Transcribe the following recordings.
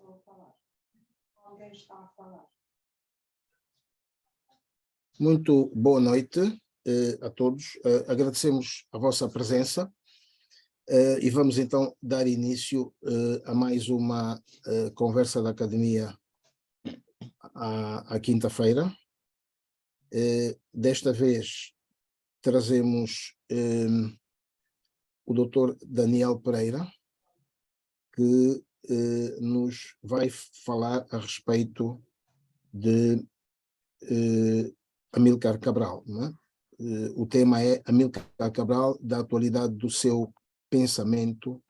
Estou a falar. Alguém está a falar. Muito boa noite a todos. Agradecemos a vossa presença e vamos então dar início a mais uma conversa da Academia à quinta-feira. Desta vez trazemos o Dr. Daniel Pereira, que nos vai falar a respeito de Amílcar Cabral, não é? O tema é Amílcar Cabral, da atualidade do seu pensamento,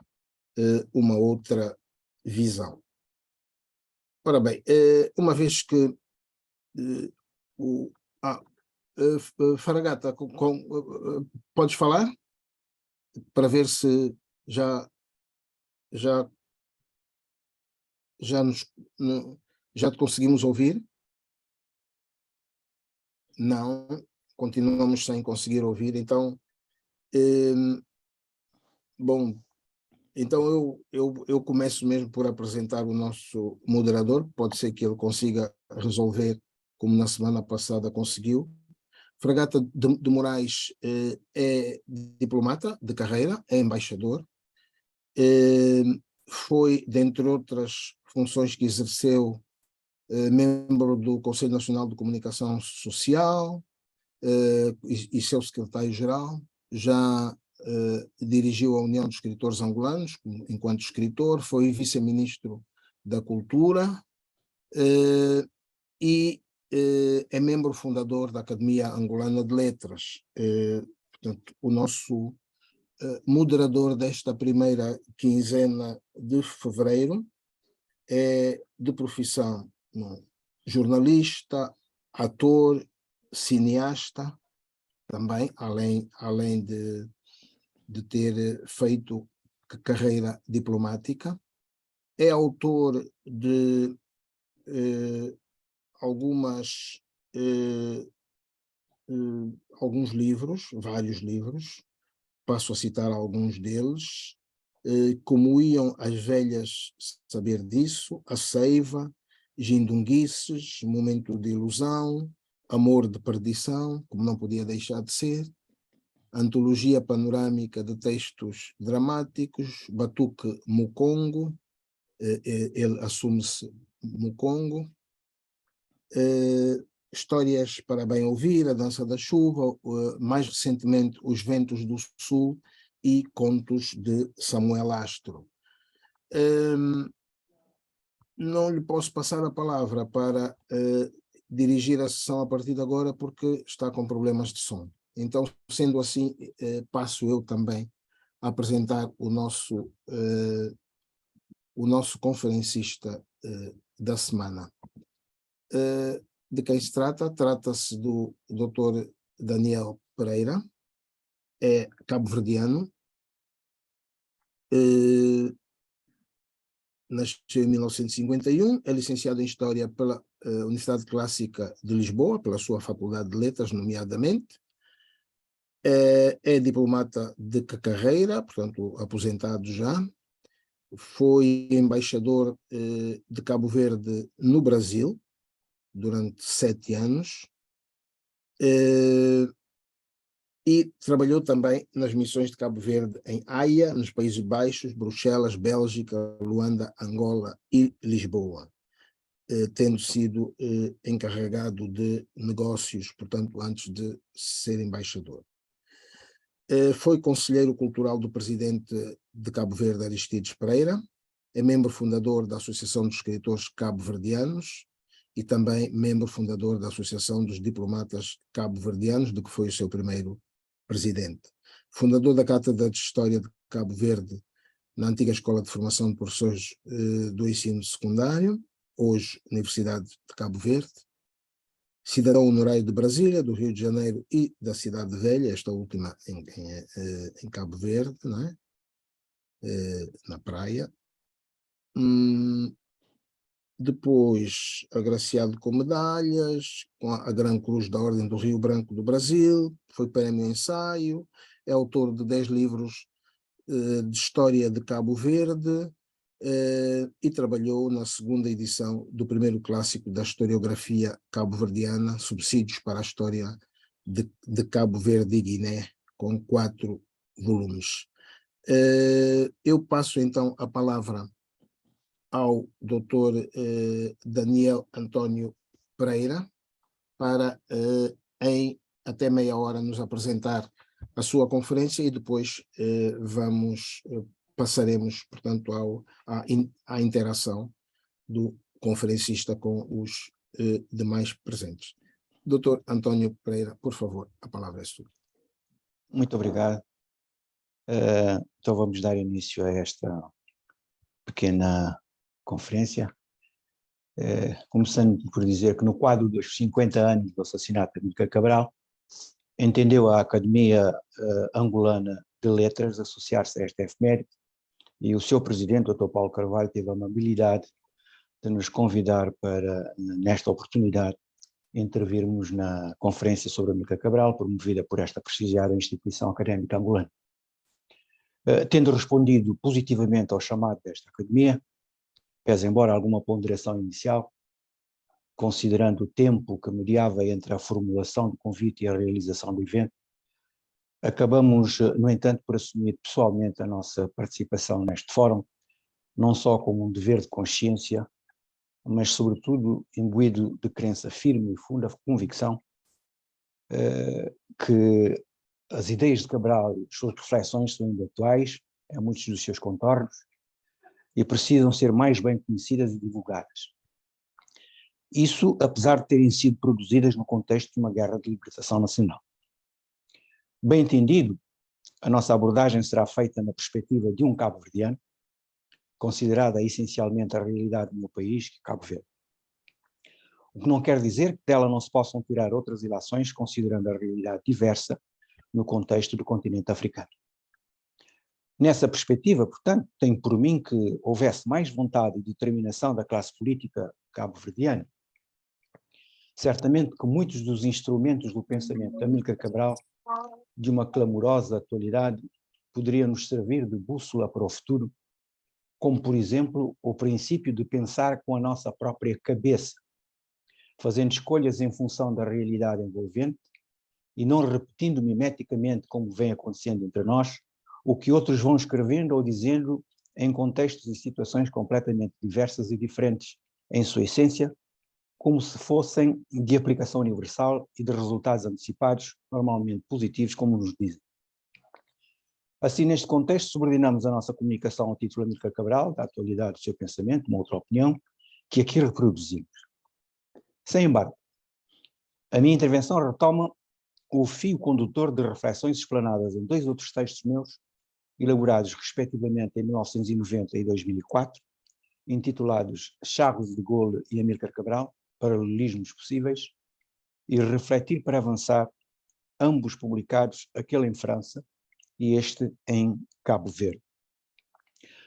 uma outra visão. Ora bem, uma vez que Faragata, podes falar? Para ver se já te conseguimos ouvir? Não, continuamos sem conseguir ouvir. Então, bom, então eu começo mesmo por apresentar o nosso moderador. Pode ser que ele consiga resolver como na semana passada conseguiu. Fragata de Moraes é diplomata de carreira, é embaixador, foi, dentre outras funções que exerceu, membro do Conselho Nacional de Comunicação Social e seu secretário-geral. Já dirigiu a União dos Escritores Angolanos enquanto escritor, foi vice-ministro da Cultura e é membro fundador da Academia Angolana de Letras. Portanto, o nosso moderador desta primeira quinzena de fevereiro é de profissão jornalista, ator, cineasta, também, além de ter feito carreira diplomática. É autor de alguns livros, vários livros, passo a citar alguns deles, como Iam as Velhas Saber Disso, A Seiva, Gindunguices, Momento de Ilusão, Amor de Perdição, como não podia deixar de ser, Antologia Panorâmica de Textos Dramáticos, Batuque Mukongo, ele assume-se Mukongo, Histórias para Bem Ouvir, A Dança da Chuva, mais recentemente Os Ventos do Sul e Contos de Samuel Astro. Não lhe posso passar a palavra para dirigir a sessão a partir de agora porque está com problemas de som. Então, sendo assim, passo eu também a apresentar o nosso conferencista da semana. De quem se trata? Trata-se do Dr. Daniel Pereira, é cabo-verdiano, nasceu em 1951, é licenciado em História pela Universidade Clássica de Lisboa, pela sua Faculdade de Letras, nomeadamente, é diplomata de carreira, portanto, aposentado já, foi embaixador de Cabo Verde no Brasil, durante 7 anos, e trabalhou também nas missões de Cabo Verde em Haia, nos Países Baixos, Bruxelas, Bélgica, Luanda, Angola e Lisboa, tendo sido encarregado de negócios, portanto, antes de ser embaixador. Foi conselheiro cultural do presidente de Cabo Verde, Aristides Pereira, é membro fundador da Associação dos Escritores Cabo-Verdianos e também membro fundador da Associação dos Diplomatas Cabo-Verdianos, de que foi o seu primeiro presidente. Fundador da Cátedra de História de Cabo Verde, na antiga Escola de Formação de Professores do Ensino Secundário, hoje Universidade de Cabo Verde. Cidadão honorário de Brasília, do Rio de Janeiro e da Cidade Velha, esta última em Cabo Verde, não é? Na praia. Depois, agraciado com medalhas, com a Gran Cruz da Ordem do Rio Branco do Brasil, foi prémio ensaio, é autor de 10 livros de História de Cabo Verde, e trabalhou na segunda edição do primeiro clássico da historiografia cabo-verdiana, Subsídios para a História de Cabo Verde e Guiné, com 4 volumes. Eu passo então a palavra ao Dr. Daniel Antônio Pereira para, em até meia hora, nos apresentar a sua conferência e depois passaremos, portanto, à interação do conferencista com os demais presentes. Dr. Antônio Pereira, por favor, a palavra é sua. Muito obrigado. Então vamos dar início a esta pequena conferência, começando por dizer que no quadro dos 50 anos do assassinato de Amílcar Cabral, entendeu a Academia Angolana de Letras associar-se a esta efeméride e o seu presidente, Dr. Paulo Carvalho, teve a amabilidade de nos convidar para, nesta oportunidade, intervirmos na conferência sobre Amílcar Cabral, promovida por esta prestigiada instituição académica angolana. Tendo respondido positivamente ao chamado desta Academia, pese embora alguma ponderação inicial, considerando o tempo que mediava entre a formulação do convite e a realização do evento, acabamos, no entanto, por assumir pessoalmente a nossa participação neste fórum, não só como um dever de consciência, mas sobretudo imbuído de crença firme e funda convicção que as ideias de Cabral e as suas reflexões são ainda atuais, em muitos dos seus contornos, e precisam ser mais bem conhecidas e divulgadas. Isso, apesar de terem sido produzidas no contexto de uma guerra de libertação nacional. Bem entendido, a nossa abordagem será feita na perspectiva de um cabo-verdiano, considerada essencialmente a realidade do meu país, que é Cabo Verde. O que não quer dizer que dela não se possam tirar outras ilações, considerando a realidade diversa no contexto do continente africano. Nessa perspectiva, portanto, tenho por mim que houvesse mais vontade e determinação da classe política cabo-verdiana. Certamente que muitos dos instrumentos do pensamento de Amílcar Cabral, de uma clamorosa atualidade, poderiam nos servir de bússola para o futuro, como, por exemplo, o princípio de pensar com a nossa própria cabeça, fazendo escolhas em função da realidade envolvente e não repetindo mimeticamente, como vem acontecendo entre nós, o que outros vão escrevendo ou dizendo em contextos e situações completamente diversas e diferentes em sua essência, como se fossem de aplicação universal e de resultados antecipados, normalmente positivos, como nos dizem. Assim, neste contexto, subordinamos a nossa comunicação ao título Amílcar Cabral, da atualidade do seu pensamento, uma outra opinião, que aqui reproduzimos. Sem embargo, a minha intervenção retoma o fio condutor de reflexões explanadas em 2 outros textos meus, elaborados respectivamente em 1990 e 2004, intitulados Charles de Gaulle e Amílcar Cabral, Paralelismos Possíveis, e Refletir para Avançar, ambos publicados, aquele em França e este em Cabo Verde.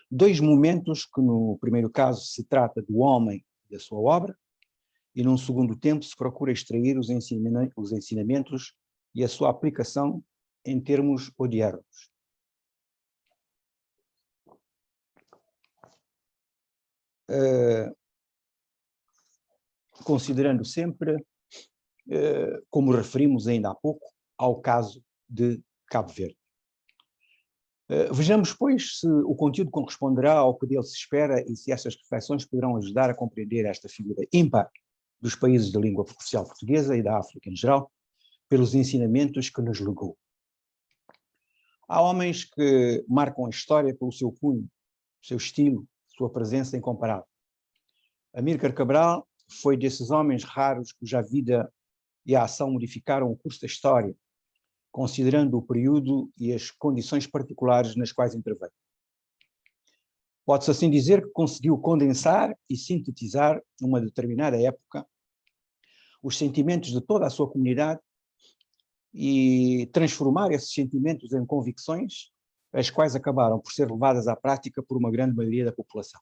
2 momentos que, no primeiro caso, se trata do homem e da sua obra, e num segundo tempo se procura extrair os ensinamentos e a sua aplicação em termos odiernos. Considerando sempre, como referimos ainda há pouco, ao caso de Cabo Verde. Vejamos, pois, se o conteúdo corresponderá ao que dele se espera e se estas reflexões poderão ajudar a compreender esta figura ímpar dos países de língua oficial portuguesa e da África em geral, pelos ensinamentos que nos legou. Há homens que marcam a história pelo seu cunho, seu estilo, sua presença incomparável. Amílcar Cabral foi desses homens raros cuja vida e a ação modificaram o curso da história, considerando o período e as condições particulares nas quais interveio. Pode-se assim dizer que conseguiu condensar e sintetizar, numa determinada época, os sentimentos de toda a sua comunidade e transformar esses sentimentos em convicções, as quais acabaram por ser levadas à prática por uma grande maioria da população.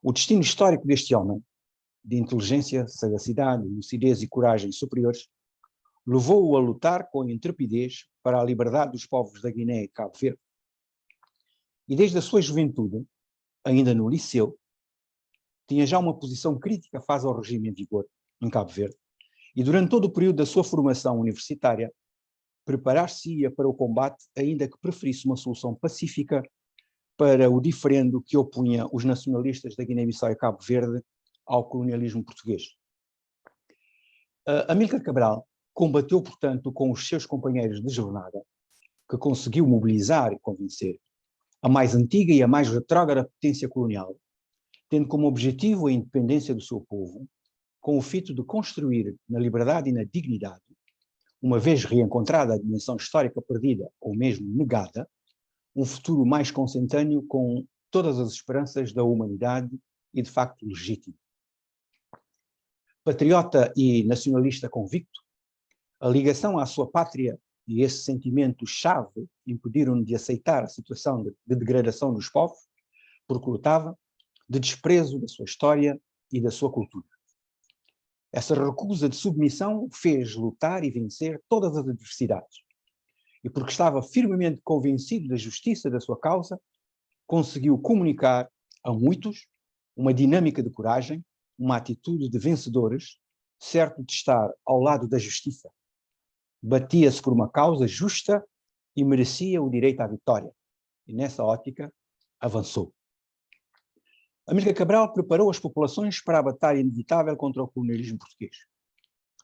O destino histórico deste homem, de inteligência, sagacidade, lucidez e coragem superiores, levou-o a lutar com intrepidez para a liberdade dos povos da Guiné e Cabo Verde. E desde a sua juventude, ainda no liceu, tinha já uma posição crítica face ao regime em vigor em Cabo Verde e durante todo o período da sua formação universitária preparar-se-ia para o combate, ainda que preferisse uma solução pacífica para o diferendo que opunha os nacionalistas da Guiné-Bissau e Cabo Verde ao colonialismo português. Amílcar Cabral combateu, portanto, com os seus companheiros de jornada, que conseguiu mobilizar e convencer a mais antiga e a mais retrógrada potência colonial, tendo como objetivo a independência do seu povo, com o fito de construir na liberdade e na dignidade, uma vez reencontrada a dimensão histórica perdida ou mesmo negada, um futuro mais consentâneo com todas as esperanças da humanidade e, de facto, legítimo. Patriota e nacionalista convicto, a ligação à sua pátria e esse sentimento-chave impediram-no de aceitar a situação de degradação dos povos, porque lutava, de desprezo da sua história e da sua cultura. Essa recusa de submissão fez lutar e vencer todas as adversidades. E porque estava firmemente convencido da justiça da sua causa, conseguiu comunicar a muitos uma dinâmica de coragem, uma atitude de vencedores, certo de estar ao lado da justiça. Batia-se por uma causa justa e merecia o direito à vitória. E nessa ótica, avançou. Amílcar Cabral preparou as populações para a batalha inevitável contra o colonialismo português.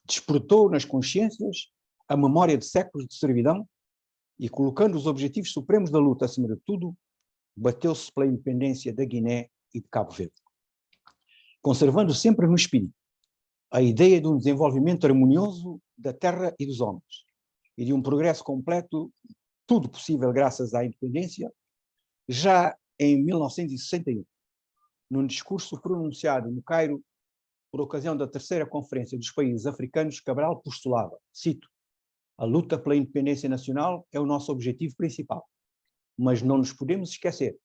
Despertou nas consciências a memória de séculos de servidão e, colocando os objetivos supremos da luta acima de tudo, bateu-se pela independência da Guiné e de Cabo Verde. Conservando sempre no espírito a ideia de um desenvolvimento harmonioso da terra e dos homens e de um progresso completo, tudo possível graças à independência, já em 1961, num discurso pronunciado no Cairo por ocasião da terceira Conferência dos Países Africanos, Cabral postulava, cito, a luta pela independência nacional é o nosso objetivo principal, mas não nos podemos esquecer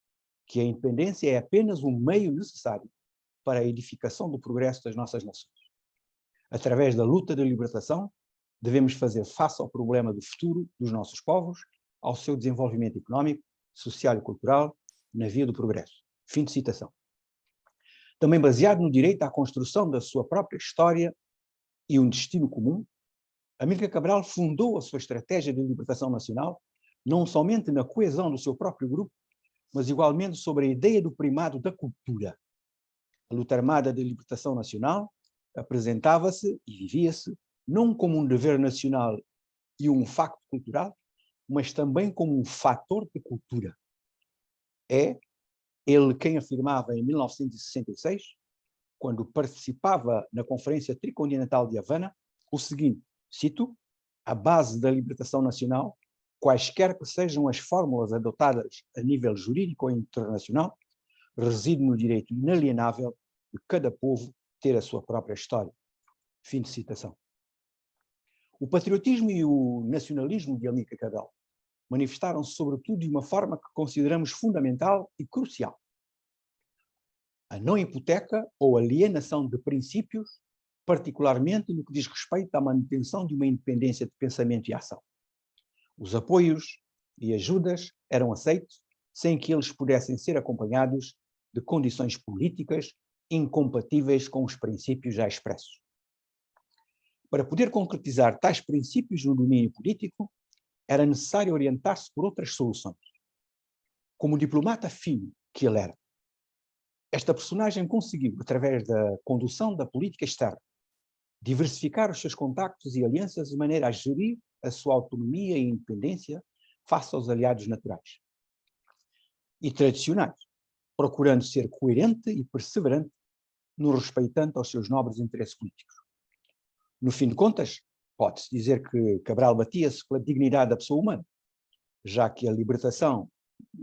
que a independência é apenas um meio necessário para a edificação do progresso das nossas nações. Através da luta de libertação, devemos fazer face ao problema do futuro dos nossos povos, ao seu desenvolvimento económico, social e cultural, na via do progresso. Fim de citação. Também baseado no direito à construção da sua própria história e um destino comum, Amílcar Cabral fundou a sua estratégia de libertação nacional não somente na coesão do seu próprio grupo, mas igualmente sobre a ideia do primado da cultura. A luta armada de libertação nacional apresentava-se e vivia-se não como um dever nacional e um facto cultural, mas também como um fator de cultura. É ele quem afirmava em 1966, quando participava na Conferência Tricontinental de Havana, o seguinte, cito, a base da libertação nacional, quaisquer que sejam as fórmulas adotadas a nível jurídico internacional, reside no direito inalienável de cada povo ter a sua própria história. Fim de citação. O patriotismo e o nacionalismo de Amílcar Cabral manifestaram-se sobretudo de uma forma que consideramos fundamental e crucial. A não hipoteca ou alienação de princípios, particularmente no que diz respeito à manutenção de uma independência de pensamento e ação. Os apoios e ajudas eram aceitos sem que eles pudessem ser acompanhados de condições políticas incompatíveis com os princípios já expressos. Para poder concretizar tais princípios no domínio político, era necessário orientar-se por outras soluções. Como diplomata fino que ele era, esta personagem conseguiu, através da condução da política externa, diversificar os seus contactos e alianças de maneira a gerir a sua autonomia e independência face aos aliados naturais e tradicionais, procurando ser coerente e perseverante no respeitante aos seus nobres interesses políticos. No fim de contas, pode-se dizer que Cabral batia-se pela dignidade da pessoa humana, já que a libertação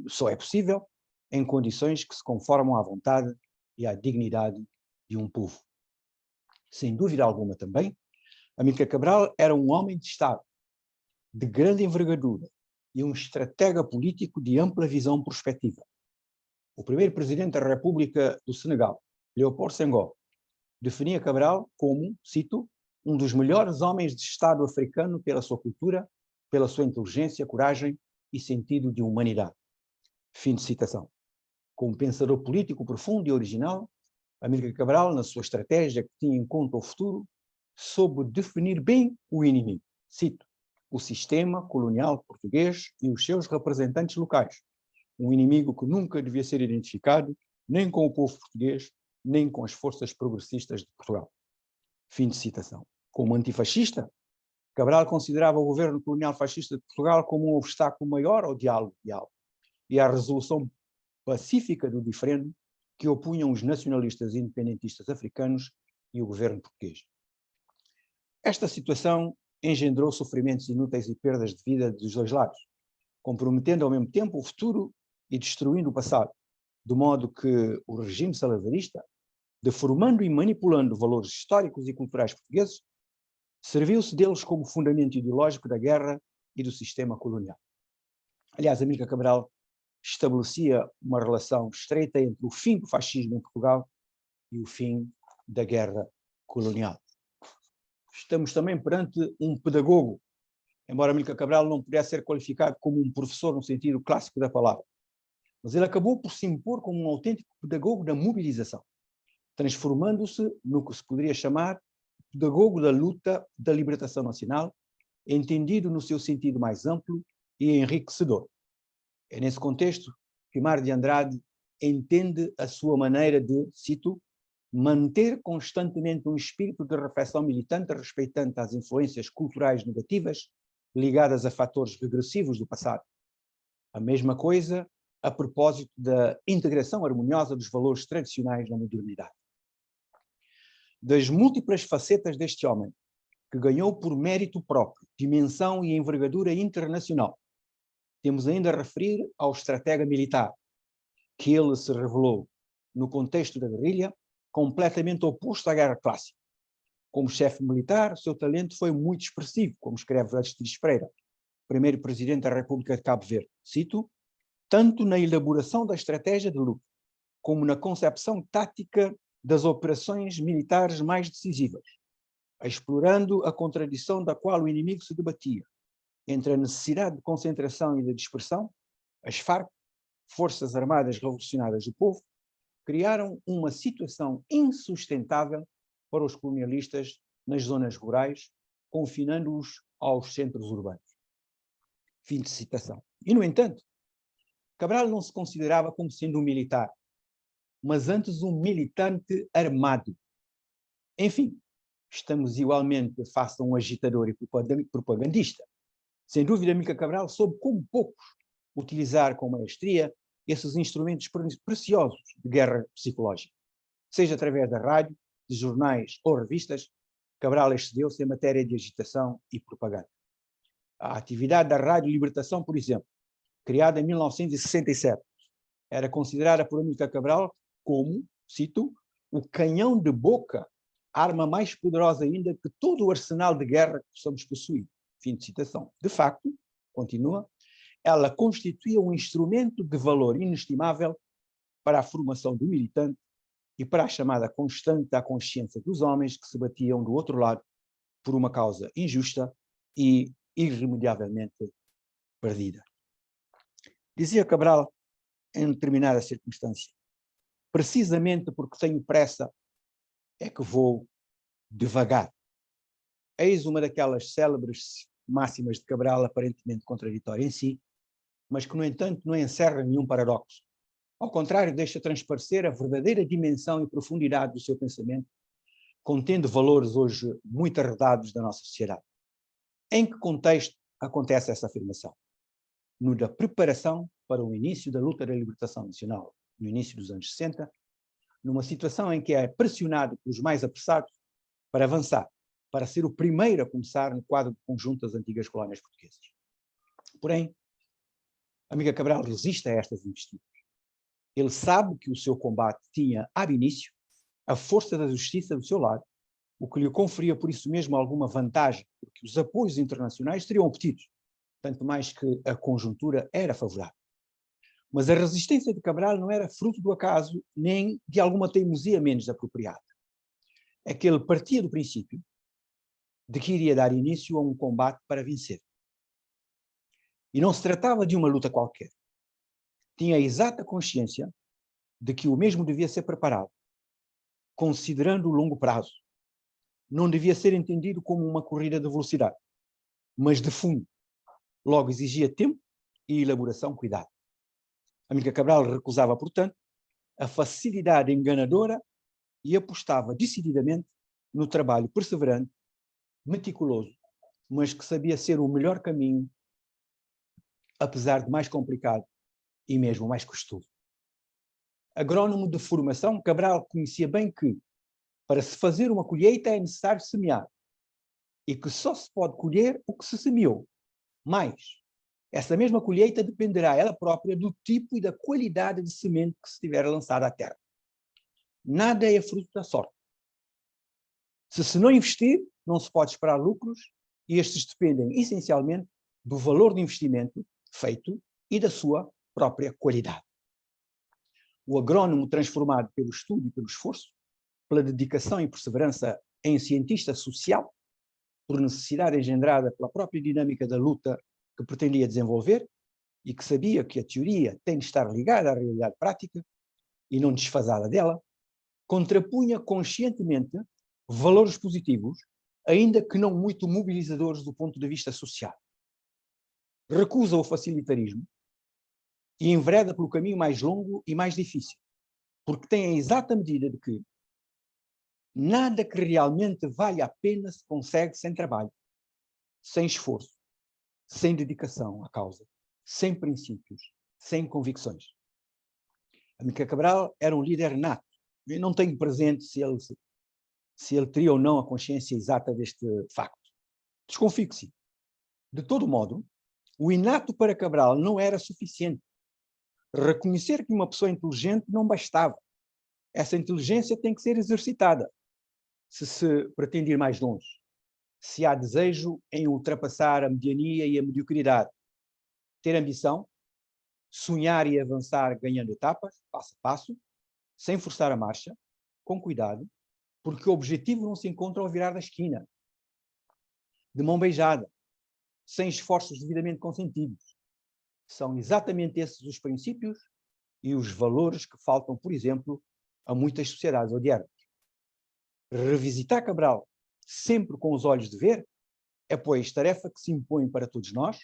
só é possível em condições que se conformam à vontade e à dignidade de um povo. Sem dúvida alguma também, Amílcar Cabral era um homem de Estado, de grande envergadura e um estratega político de ampla visão prospectiva. O primeiro presidente da República do Senegal, Léopold Senghor, definia Cabral como, cito, um dos melhores homens de Estado africano pela sua cultura, pela sua inteligência, coragem e sentido de humanidade. Fim de citação. Como pensador político profundo e original, Amílcar Cabral, na sua estratégia que tinha em conta o futuro, soube definir bem o inimigo. Cito: o sistema colonial português e os seus representantes locais. Um inimigo que nunca devia ser identificado nem com o povo português, nem com as forças progressistas de Portugal. Fim de citação. Como antifascista, Cabral considerava o governo colonial fascista de Portugal como um obstáculo maior ao diálogo e à resolução pacífica do diferendo que opunham os nacionalistas e independentistas africanos e o governo português. Esta situação engendrou sofrimentos inúteis e perdas de vida dos dois lados, comprometendo ao mesmo tempo o futuro e destruindo o passado, de modo que o regime salazarista, deformando e manipulando valores históricos e culturais portugueses, serviu-se deles como fundamento ideológico da guerra e do sistema colonial. Aliás, Amílcar Cabral estabelecia uma relação estreita entre o fim do fascismo em Portugal e o fim da guerra colonial. Estamos também perante um pedagogo, embora Amílcar Cabral não pudesse ser qualificado como um professor no sentido clássico da palavra, mas ele acabou por se impor como um autêntico pedagogo da mobilização, transformando-se no que se poderia chamar pedagogo da luta da libertação nacional, entendido no seu sentido mais amplo e enriquecedor. É nesse contexto que Mário de Andrade entende a sua maneira de, cito, manter constantemente um espírito de reflexão militante respeitante às influências culturais negativas ligadas a fatores regressivos do passado. A mesma coisa a propósito da integração harmoniosa dos valores tradicionais na modernidade. Das múltiplas facetas deste homem, que ganhou por mérito próprio dimensão e envergadura internacional, temos ainda a referir ao estratega militar, que ele se revelou, no contexto da guerrilha, completamente oposto à guerra clássica. Como chefe militar, o seu talento foi muito expressivo, como escreve Aristides Pereira, primeiro presidente da República de Cabo Verde. Cito: tanto na elaboração da estratégia de luta, como na concepção tática das operações militares mais decisivas, explorando a contradição da qual o inimigo se debatia, entre a necessidade de concentração e de dispersão, as FARC, Forças Armadas Revolucionárias do Povo, criaram uma situação insustentável para os colonialistas nas zonas rurais, confinando-os aos centros urbanos. Fim de citação. E, no entanto, Cabral não se considerava como sendo um militar, mas antes um militante armado. Enfim, estamos igualmente face a um agitador e propagandista. Sem dúvida, Amílcar Cabral soube, como poucos, utilizar com maestria esses instrumentos preciosos de guerra psicológica. Seja através da rádio, de jornais ou revistas, Cabral excedeu-se em matéria de agitação e propaganda. A atividade da Rádio Libertação, por exemplo, criada em 1967, era considerada por Amílcar Cabral como, cito, o canhão de boca, arma mais poderosa ainda que todo o arsenal de guerra que possamos possuir. Fim de citação. De facto, continua, ela constituía um instrumento de valor inestimável para a formação do militante e para a chamada constante à consciência dos homens que se batiam do outro lado por uma causa injusta e irremediavelmente perdida. Dizia Cabral, em determinada circunstância: precisamente porque tenho pressa é que vou devagar. Eis uma daquelas célebres máximas de Cabral, aparentemente contraditória em si, mas que, no entanto, não encerra nenhum paradoxo. Ao contrário, deixa transparecer a verdadeira dimensão e profundidade do seu pensamento, contendo valores hoje muito arredados da nossa sociedade. Em que contexto acontece essa afirmação? No da preparação para o início da luta da libertação nacional, no início dos anos 60, numa situação em que é pressionado pelos mais apressados para avançar, para ser o primeiro a começar no quadro de conjunto das antigas colónias portuguesas. Porém, Amílcar Cabral resiste a estas investidas. Ele sabe que o seu combate tinha, ab início, a força da justiça do seu lado, o que lhe conferia por isso mesmo alguma vantagem, porque os apoios internacionais seriam obtidos, tanto mais que a conjuntura era favorável. Mas a resistência de Cabral não era fruto do acaso, nem de alguma teimosia menos apropriada. É que ele partia do princípio de que iria dar início a um combate para vencer. E não se tratava de uma luta qualquer. Tinha a exata consciência de que o mesmo devia ser preparado, considerando o longo prazo. Não devia ser entendido como uma corrida de velocidade, mas de fundo. Logo exigia tempo e elaboração cuidado. Amílcar Cabral recusava, portanto, a facilidade enganadora e apostava decididamente no trabalho perseverante, meticuloso, mas que sabia ser o melhor caminho, apesar de mais complicado e mesmo mais custoso. Agrónomo de formação, Cabral conhecia bem que, para se fazer uma colheita, é necessário semear, e que só se pode colher o que se semeou. Mas essa mesma colheita dependerá ela própria do tipo e da qualidade de semente que se tiver lançada à terra. Nada é fruto da sorte. Se não investir, não se pode esperar lucros, e estes dependem essencialmente do valor do investimento feito e da sua própria qualidade. O agrônomo, transformado pelo estudo e pelo esforço, pela dedicação e perseverança em cientista social, por necessidade engendrada pela própria dinâmica da luta que pretendia desenvolver e que sabia que a teoria tem de estar ligada à realidade prática e não desfasada dela, contrapunha conscientemente valores positivos, ainda que não muito mobilizadores do ponto de vista social. Recusa o facilitarismo e envereda pelo caminho mais longo e mais difícil, porque tem a exata medida de que nada que realmente vale a pena se consegue sem trabalho, sem esforço, sem dedicação à causa, sem princípios, sem convicções. Amílcar Cabral era um líder nato. Eu não tenho presente se ele teria ou não a consciência exata deste facto. Desconfio que sim. De todo modo, o inato para Cabral não era suficiente. Reconhecer que uma pessoa inteligente não bastava. Essa inteligência tem que ser exercitada, se pretende ir mais longe. Se há desejo em ultrapassar a mediania e a mediocridade, ter ambição, sonhar e avançar ganhando etapas, passo a passo, sem forçar a marcha, com cuidado, porque o objetivo não se encontra ao virar da esquina, de mão beijada, sem esforços devidamente consentidos. São exatamente esses os princípios e os valores que faltam, por exemplo, a muitas sociedades odiernas. Revisitar Cabral, sempre com os olhos de ver, é, pois, tarefa que se impõe para todos nós,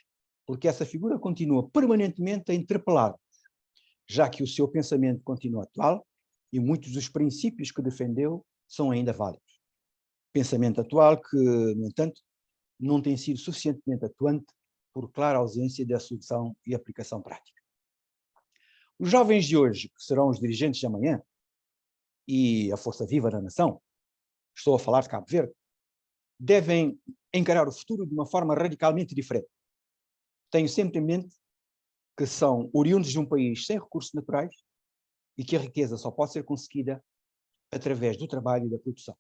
porque essa figura continua permanentemente a interpelar-nos, já que o seu pensamento continua atual e muitos dos princípios que defendeu são ainda válidos. Pensamento atual que, no entanto, não tem sido suficientemente atuante por clara ausência de solução e aplicação prática. Os jovens de hoje, que serão os dirigentes de amanhã, e a força viva da nação, estou a falar de Cabo Verde, devem encarar o futuro de uma forma radicalmente diferente. Tenho sempre em mente que são oriundos de um país sem recursos naturais e que a riqueza só pode ser conseguida através do trabalho e da produção.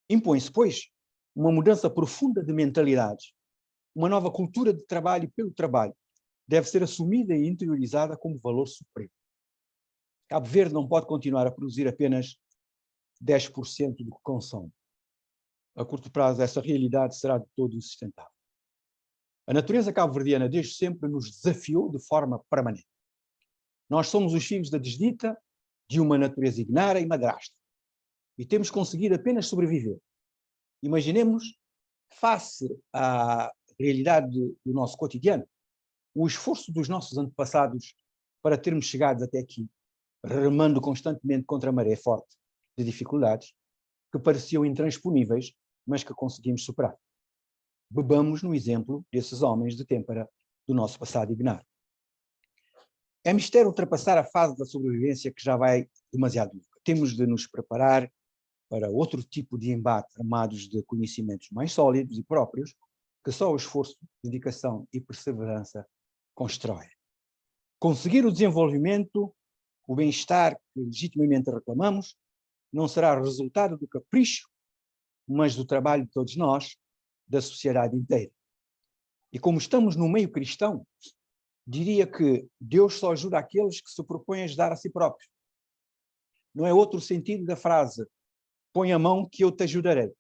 Impõe-se, pois, uma mudança profunda de mentalidades, uma nova cultura de trabalho pelo trabalho, deve ser assumida e interiorizada como valor supremo. Cabo Verde não pode continuar a produzir apenas 10% do que consome. A curto prazo, essa realidade será de todo insustentável. A natureza cabo-verdiana, desde sempre, nos desafiou de forma permanente. Nós somos os filhos da desdita de uma natureza ignara e madrasta, e temos conseguido apenas sobreviver. Imaginemos, face à realidade do nosso cotidiano, o esforço dos nossos antepassados para termos chegado até aqui, remando constantemente contra a maré forte de dificuldades que pareciam intransponíveis, mas que conseguimos superar. Bebamos no exemplo desses homens de têmpera do nosso passado ignar. É mistério ultrapassar a fase da sobrevivência que já vai demasiado longa. Temos de nos preparar para outro tipo de embate armados de conhecimentos mais sólidos e próprios, que só o esforço, dedicação e perseverança constroem. Conseguir o desenvolvimento, o bem-estar que legitimamente reclamamos, não será resultado do capricho, mas do trabalho de todos nós, da sociedade inteira. E como estamos no meio cristão, diria que Deus só ajuda aqueles que se propõem a ajudar a si próprios. Não é outro sentido da frase, põe a mão que eu te ajudarei.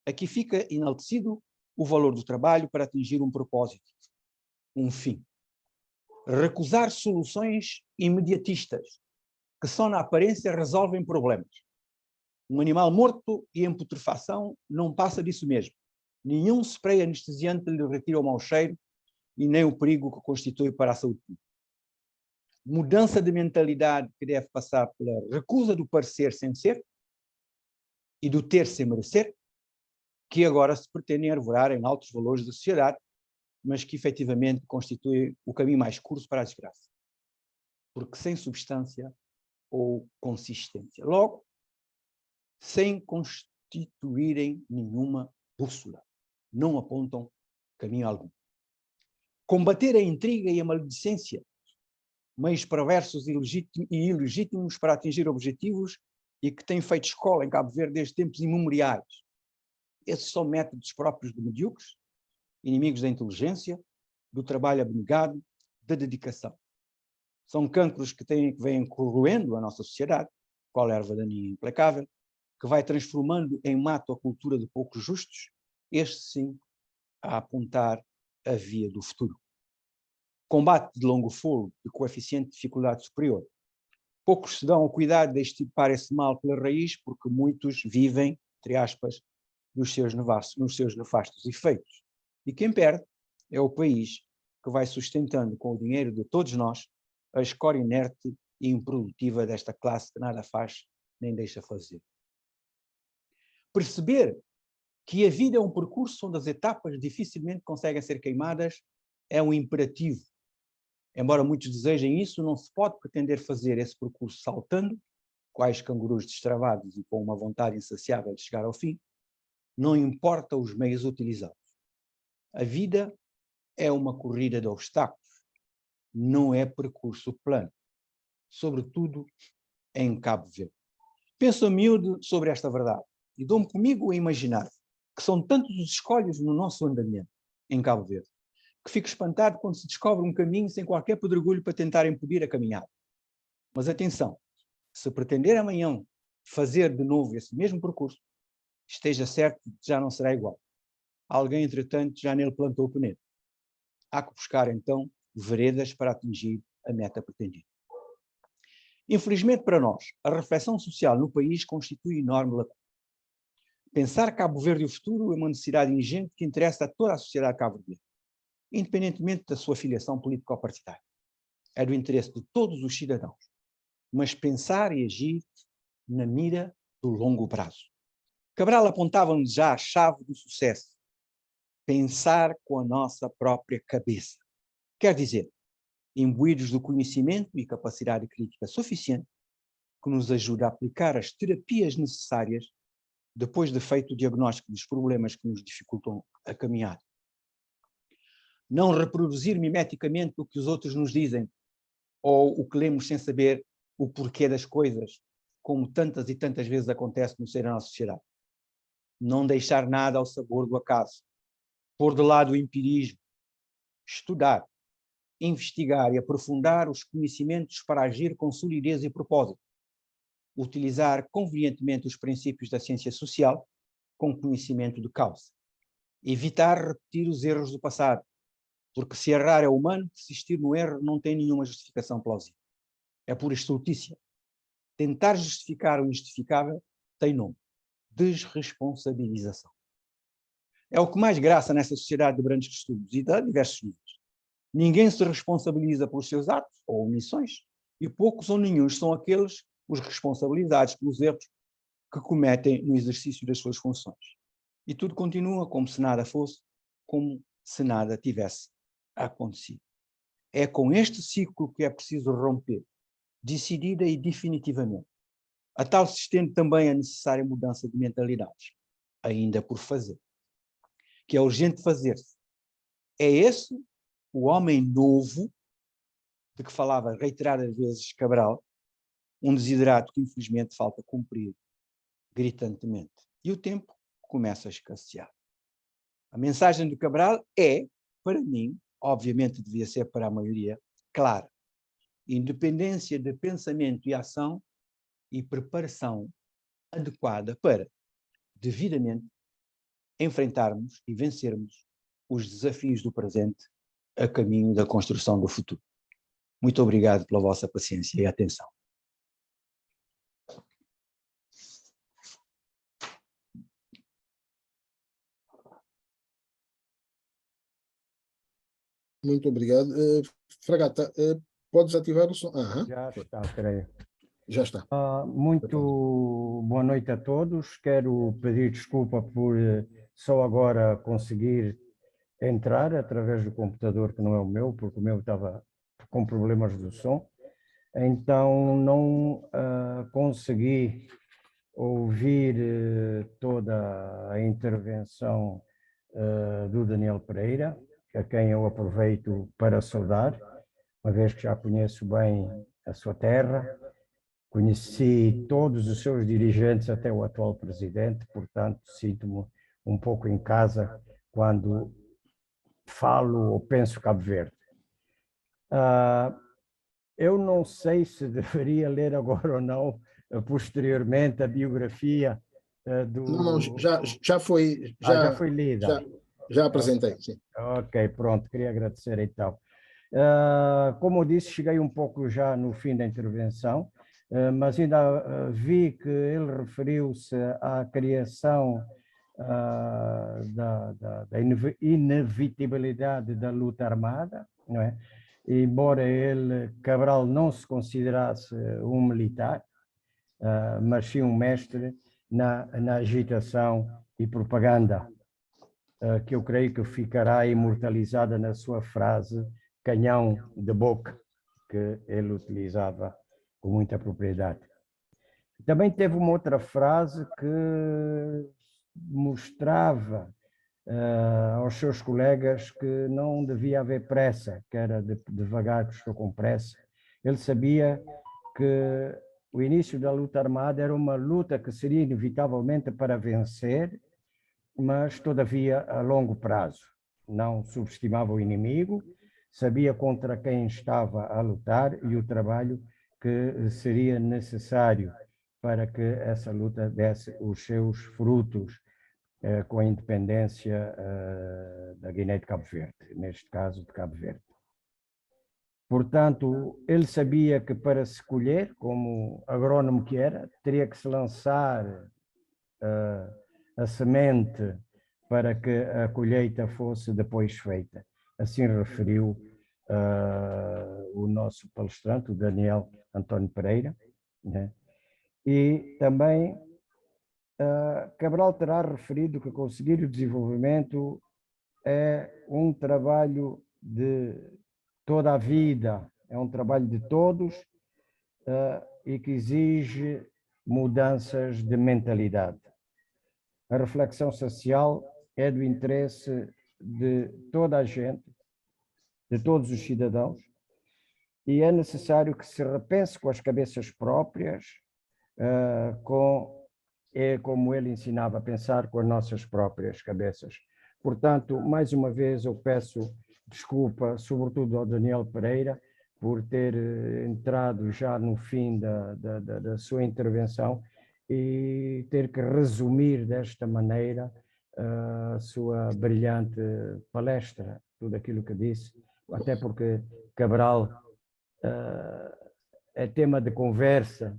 Aqui fica enaltecido o valor do trabalho para atingir um propósito, um fim. Recusar soluções imediatistas, que só na aparência resolvem problemas. Um animal morto e em putrefação não passa disso mesmo. Nenhum spray anestesiante lhe retira o mau cheiro e nem o perigo que constitui para a saúde pública. Mudança de mentalidade que deve passar pela recusa do parecer sem ser e do ter sem merecer, que agora se pretendem arvorar em altos valores da sociedade, mas que efetivamente constitui o caminho mais curto para a desgraça. Porque sem substância ou consistência. Logo, sem constituírem nenhuma bússola. Não apontam caminho algum. Combater a intriga e a maledicência, meios perversos e ilegítimos para atingir objetivos e que têm feito escola em Cabo Verde desde tempos imemoriais. Esses são métodos próprios de medíocres, inimigos da inteligência, do trabalho abnegado, da dedicação. São cancros que vêm corroendo a nossa sociedade, qual erva daninha implacável, que vai transformando em mato a cultura de poucos justos, este sim a apontar a via do futuro. Combate de longo fôlego e coeficiente de dificuldade superior. Poucos se dão ao cuidado de extirpar esse mal pela raiz, porque muitos vivem, entre aspas, nos seus nefastos efeitos. E quem perde é o país que vai sustentando com o dinheiro de todos nós a escória inerte e improdutiva desta classe que nada faz nem deixa fazer. Perceber que a vida é um percurso onde as etapas dificilmente conseguem ser queimadas é um imperativo. Embora muitos desejem isso, não se pode pretender fazer esse percurso saltando, quais cangurus destravados e com uma vontade insaciável de chegar ao fim, não importa os meios utilizados. A vida é uma corrida de obstáculos, não é percurso plano, sobretudo em Cabo Verde. Penso a miúdo sobre esta verdade e dou-me comigo a imaginar que são tantos os escolhos no nosso andamento em Cabo Verde, que fico espantado quando se descobre um caminho sem qualquer pedregulho para tentar impedir a caminhada. Mas atenção, se pretender amanhã fazer de novo esse mesmo percurso, esteja certo que já não será igual. Alguém, entretanto, já nele plantou o pneu. Há que buscar, então, veredas para atingir a meta pretendida. Infelizmente para nós, a reflexão social no país constitui enorme lacuna. Pensar Cabo Verde e o futuro é uma necessidade ingente que interessa a toda a sociedade cabo-verdiana, independentemente da sua filiação político-partidária. É do interesse de todos os cidadãos, mas pensar e agir na mira do longo prazo. Cabral apontava-nos já a chave do sucesso: pensar com a nossa própria cabeça. Quer dizer, imbuídos do conhecimento e capacidade crítica suficiente que nos ajuda a aplicar as terapias necessárias depois de feito o diagnóstico dos problemas que nos dificultam a caminhada. Não reproduzir mimeticamente o que os outros nos dizem ou o que lemos sem saber o porquê das coisas, como tantas e tantas vezes acontece no seio da nossa sociedade. Não deixar nada ao sabor do acaso. Pôr de lado o empirismo. Estudar, investigar e aprofundar os conhecimentos para agir com solidez e propósito. Utilizar convenientemente os princípios da ciência social com conhecimento de causa. Evitar repetir os erros do passado, porque se errar é humano, persistir no erro não tem nenhuma justificação plausível. É pura estultícia. Tentar justificar o injustificável tem nome: desresponsabilização. É o que mais graça nessa sociedade de grandes costumes e de diversos níveis. Ninguém se responsabiliza pelos seus atos ou omissões, e poucos ou nenhuns são aqueles os responsabilizados pelos erros que cometem no exercício das suas funções. E tudo continua como se nada fosse, como se nada tivesse acontecido. É com este ciclo que é preciso romper, decidida e definitivamente. A tal se estende também a necessária mudança de mentalidades, ainda por fazer, que é urgente fazer-se. É esse o homem novo, de que falava reiteradas vezes Cabral, um desiderato que infelizmente falta cumprir gritantemente. E o tempo começa a escassear. A mensagem de Cabral é, para mim, obviamente devia ser para a maioria, clara: independência de pensamento e ação e preparação adequada para, devidamente, enfrentarmos e vencermos os desafios do presente a caminho da construção do futuro. Muito obrigado pela vossa paciência e atenção. Muito obrigado. Fragata, podes ativar o som? Já está, creio. Já está. Muito boa noite a todos. Quero pedir desculpa por só agora conseguir entrar através do computador que não é o meu, porque o meu estava com problemas do som. Então não consegui ouvir toda a intervenção do Daniel Pereira, a quem eu aproveito para saudar, uma vez que já conheço bem a sua terra, conheci todos os seus dirigentes até o atual presidente, portanto sinto-me um pouco em casa quando falo ou penso Cabo Verde. Eu não sei se deveria ler agora ou não, posteriormente, a biografia do... Não, já foi. já foi lida. Já apresentei, sim. Ok, pronto, queria agradecer então. Como eu disse, cheguei um pouco já no fim da intervenção, mas ainda vi que ele referiu-se à criação da inevitabilidade da luta armada, não é? Embora ele, Cabral, não se considerasse um militar, mas sim um mestre na agitação e propaganda, que eu creio que ficará imortalizada na sua frase canhão de boca, que ele utilizava com muita propriedade. Também teve uma outra frase que mostrava aos seus colegas que não devia haver pressa, que era devagar que estou com pressa. Ele sabia que o início da luta armada era uma luta que seria inevitavelmente para vencer, mas todavia a longo prazo. Não subestimava o inimigo, sabia contra quem estava a lutar e o trabalho que seria necessário para que essa luta desse os seus frutos com a independência da Guiné de Cabo Verde, neste caso de Cabo Verde. Portanto, ele sabia que para se colher, como agrónomo que era, teria que se lançar a semente para que a colheita fosse depois feita. Assim referiu o nosso palestrante, o Daniel António Pereira, né? E também Cabral terá referido que conseguir o desenvolvimento é um trabalho de toda a vida, é um trabalho de todos e que exige mudanças de mentalidade. A reflexão social é do interesse de toda a gente, de todos os cidadãos, e é necessário que se repense com as cabeças próprias, como ele ensinava a pensar com as nossas próprias cabeças. Portanto, mais uma vez eu peço desculpa, sobretudo ao Daniel Pereira, por ter entrado já no fim da sua intervenção e ter que resumir desta maneira a sua brilhante palestra, tudo aquilo que disse, até porque Cabral é tema de conversa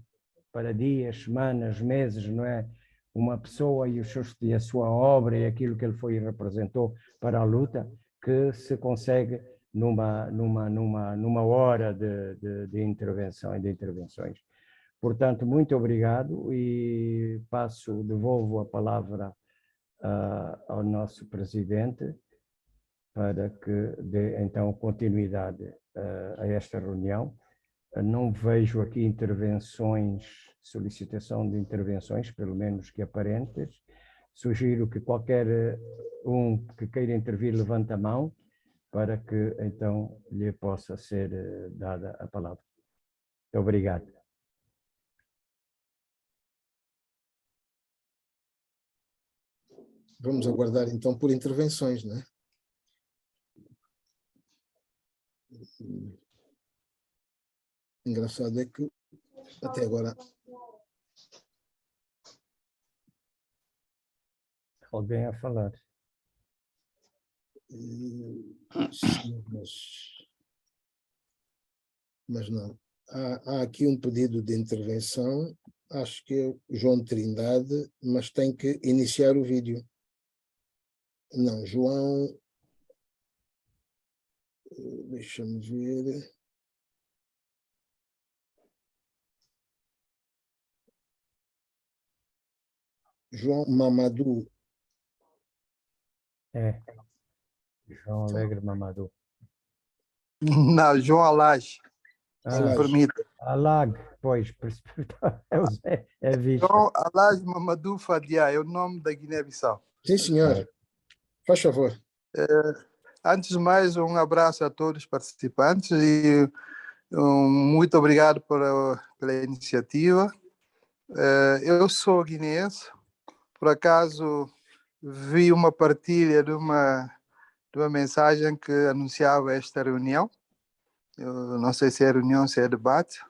para dias, semanas, meses, não é? Uma pessoa e a sua obra e aquilo que ele foi e representou para a luta, que se consegue numa hora de intervenção e de intervenções. Portanto, muito obrigado e devolvo a palavra ao nosso presidente para que dê então continuidade a esta reunião. Não vejo aqui solicitação de intervenções, pelo menos que aparentes. Sugiro que qualquer que queira intervir levante a mão para que então lhe possa ser dada a palavra. Muito obrigado. Vamos aguardar então por intervenções, não é? Engraçado é que até agora... Alguém a falar? Sim, mas não. Há aqui um pedido de intervenção, acho que é o João Trindade, mas tem que iniciar o vídeo. Não, João Deixa-me ver. João Mamadou. É, João Alegre Mamadou. Não, João Alage, se me Alage. permite. Alag, pois, é o Zé, é vista. João Alage Mamadou Fadia é o nome da Guiné-Bissau. Sim, senhor. Faz favor. Antes de mais, um abraço a todos os participantes e muito obrigado pela iniciativa. Eu sou guineense, por acaso vi uma partilha de uma mensagem que anunciava esta reunião. Eu não sei se é reunião, se é debate,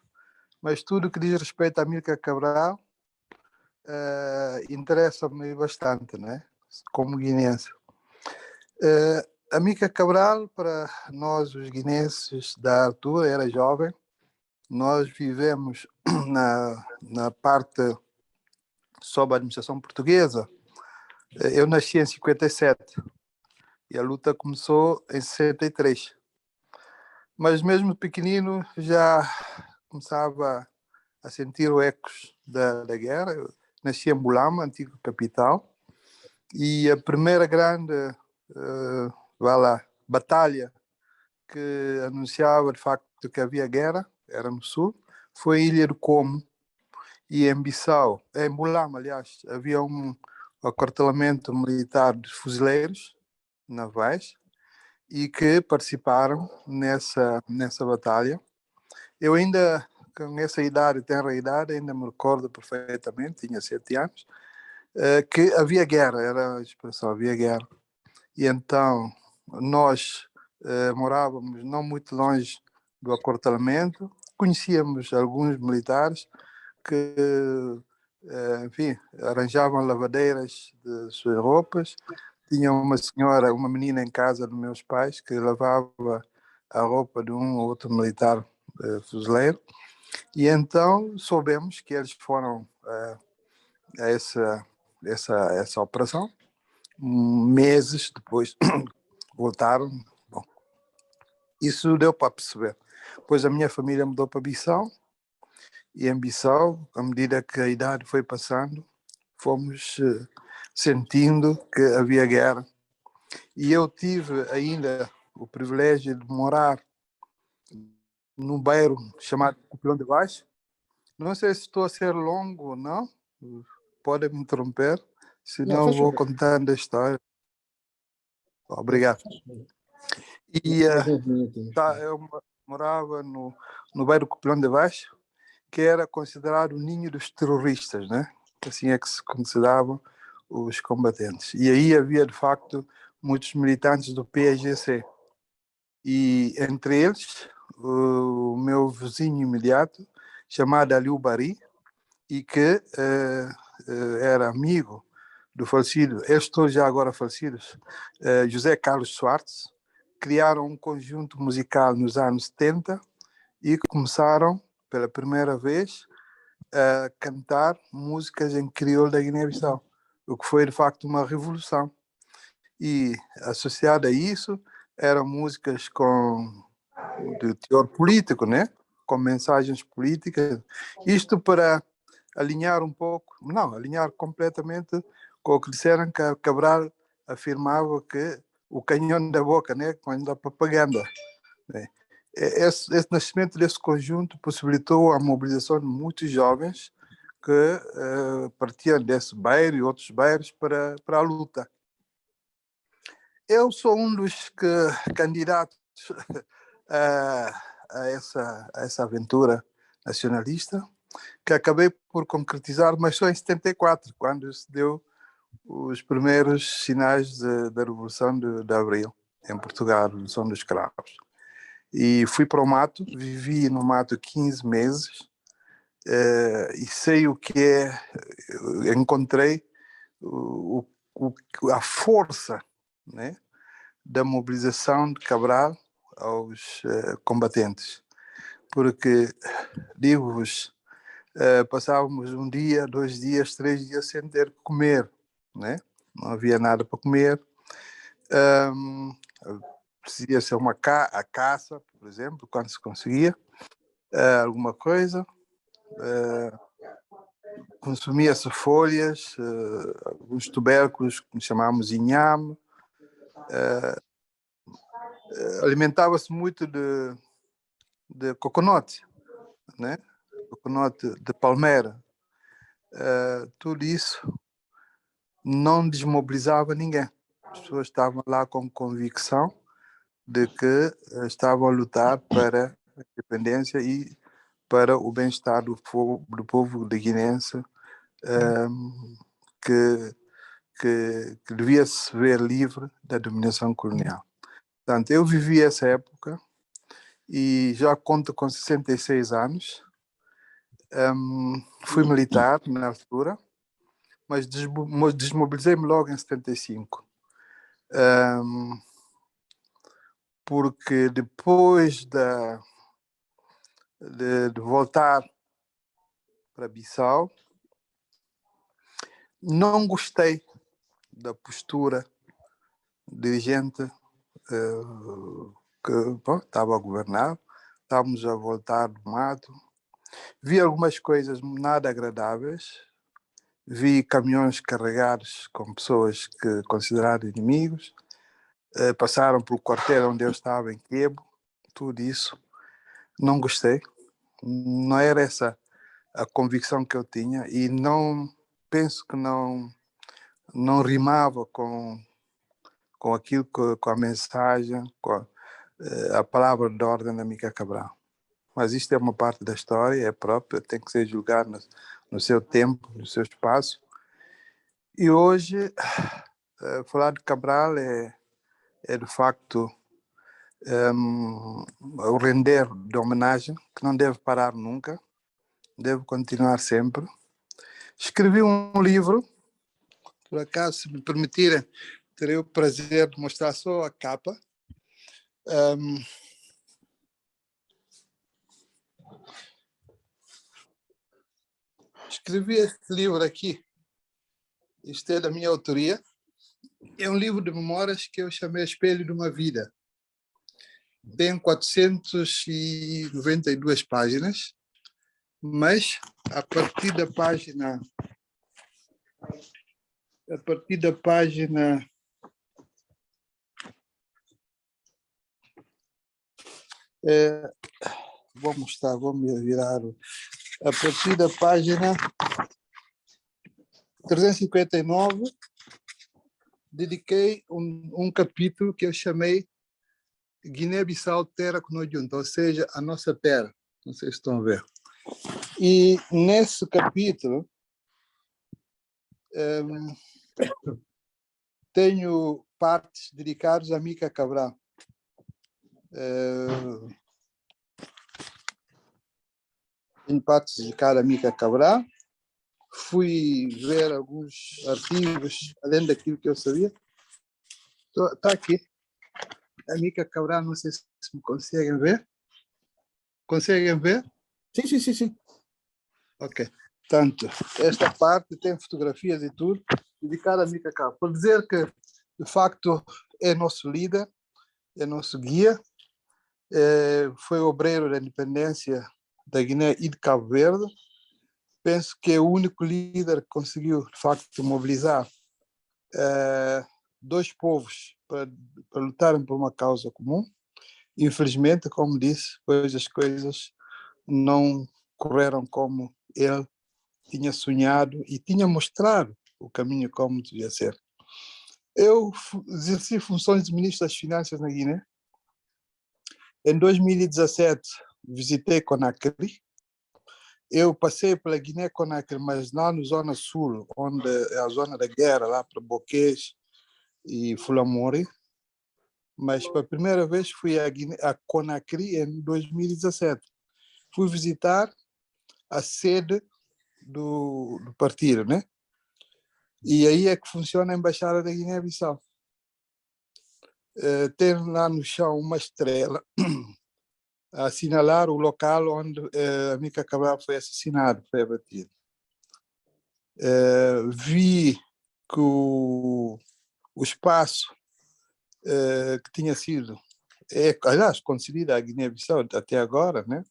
mas tudo que diz respeito a Amílcar Cabral interessa-me bastante, né? Como guineense. Amílcar Cabral, para nós os guineenses da altura, era jovem. Nós vivemos na parte sob a administração portuguesa. Eu nasci em 57 e a luta começou em 63. Mas mesmo pequenino já começava a sentir os ecos da guerra. Eu nasci em Bulama, antiga capital, e a primeira grande batalha que anunciava de facto que havia guerra, era no sul, foi Ilha do Como, e em Bissau, em Bulama, aliás, havia um acortelamento militar de fuzileiros navais e que participaram nessa batalha. Eu ainda, com essa idade, tenra idade, ainda me recordo perfeitamente, tinha 7 anos, que havia guerra, era a expressão, havia guerra. E então nós morávamos não muito longe do acortelamento, conhecíamos alguns militares que, enfim, arranjavam lavadeiras de suas roupas. Tinha uma senhora, uma menina em casa dos meus pais que lavava a roupa de um ou outro militar fuzileiro. E então soubemos que eles foram a essa operação. Meses depois voltaram. Bom, isso deu para perceber. Depois a minha família mudou para Bissau, e em Bissau, à medida que a idade foi passando, fomos sentindo que havia guerra. E eu tive ainda o privilégio de morar num bairro chamado Cupilão de Baixo. Não sei se estou a ser longo ou não, podem me interromper, senão Não, vou contando a história. Obrigado. E Mais uns minutinhos. eu morava no bairro Cupilão de Baixo, que era considerado o ninho dos terroristas, né? Assim é que se consideravam os combatentes. E aí havia, de facto, muitos militantes do PAGC. E entre eles, o meu vizinho imediato, chamado Aliu Bari, e que era amigo do falecido, estes já agora falecidos, José Carlos Schwartz, criaram um conjunto musical nos anos 70 e começaram, pela primeira vez, a cantar músicas em crioulo da Guiné-Bissau, o que foi, de facto, uma revolução. E, associado a isso, eram músicas de teor político, né? Com mensagens políticas. Isto para alinhar um pouco, não, alinhar completamente com o que disseram, que Cabral afirmava que o canhão da boca, né? Quando a propaganda. Né? Esse nascimento desse conjunto possibilitou a mobilização de muitos jovens que partiam desse bairro e outros bairros para a luta. Eu sou um dos candidatos a essa aventura nacionalista, que acabei por concretizar, mas só em 74, quando se deu os primeiros sinais da Revolução de Abril, em Portugal, a Revolução dos Cravos. E fui para o mato, vivi no mato 15 meses, e sei o que é, encontrei a força, né, da mobilização de Cabral aos combatentes. Porque, digo-vos, passávamos um dia, 2 dias, 3 dias sem ter que comer, né? Não havia nada para comer. Precisa ser a caça, por exemplo, quando se conseguia alguma coisa. Consumia-se folhas, alguns tubérculos que chamamos inhame. Alimentava-se muito de coconut, né? Coconut de palmeira. Tudo isso não desmobilizava ninguém. As pessoas estavam lá com convicção de que estavam a lutar para a independência e para o bem-estar do povo de guinense, que devia se ver livre da dominação colonial. Portanto, eu vivi essa época e já conto com 66 anos. Fui militar na altura, mas desmobilizei-me logo em 75. Porque depois de voltar para Bissau, não gostei da postura dirigente que estava a governar. Estávamos a voltar do mato. Vi algumas coisas nada agradáveis. Vi caminhões carregados com pessoas que consideraram inimigos. Passaram pelo quartel onde eu estava, em Quebo. Tudo isso. Não gostei. Não era essa a convicção que eu tinha e não penso que não rimava com aquilo, com a mensagem, com a palavra de ordem da Mica Cabral. Mas isto é uma parte da história, é própria, tem que ser julgado no seu tempo, no seu espaço. E hoje, falar de Cabral é de facto o render de homenagem, que não deve parar nunca, deve continuar sempre. Escrevi um livro, por acaso, se me permitirem, terei o prazer de mostrar só a capa. Escrevi este livro aqui, isto é da minha autoria. É um livro de memórias que eu chamei Espelho de uma Vida. Tem 492 páginas, mas a partir da página vou mostrar, vou me virar. A partir da página 359, dediquei um capítulo que eu chamei Guiné-Bissau, terra que nos junta, ou seja, a nossa terra. Não sei se estão a ver. E nesse capítulo tenho partes dedicadas a Mica Cabral. Tenho partes dedicadas a Mica Cabral. Fui ver alguns artigos, além daquilo que eu sabia. Está aqui. A Mica Cabral, não sei se me conseguem ver. Conseguem ver? Sim. Ok. Portanto, esta parte tem fotografias e tudo, dedicada a Mica Cabral. Por dizer que, de facto, é nosso líder, é nosso guia, foi obreiro da independência da Guiné e de Cabo Verde. Penso que é o único líder que conseguiu, de facto, mobilizar dois povos para lutarem por uma causa comum. Infelizmente, como disse, pois as coisas não correram como ele tinha sonhado e tinha mostrado o caminho como devia ser. Eu exerci funções de ministro das Finanças na Guiné. Em 2017, visitei Conakry. Eu passei pela Guiné-Conakry, mas lá na zona sul, onde é a zona da guerra, lá para Boquês e Fulamori. Mas pela primeira vez fui a Conakry em 2017. Fui visitar a sede do partido, né? E aí é que funciona a Embaixada da Guiné-Bissau. Tem lá no chão uma estrela a assinalar o local onde a Mica Cabral foi assassinado, foi abatido. Vi que o espaço que tinha sido aliás, concedida à Guiné-Bissau até agora, né,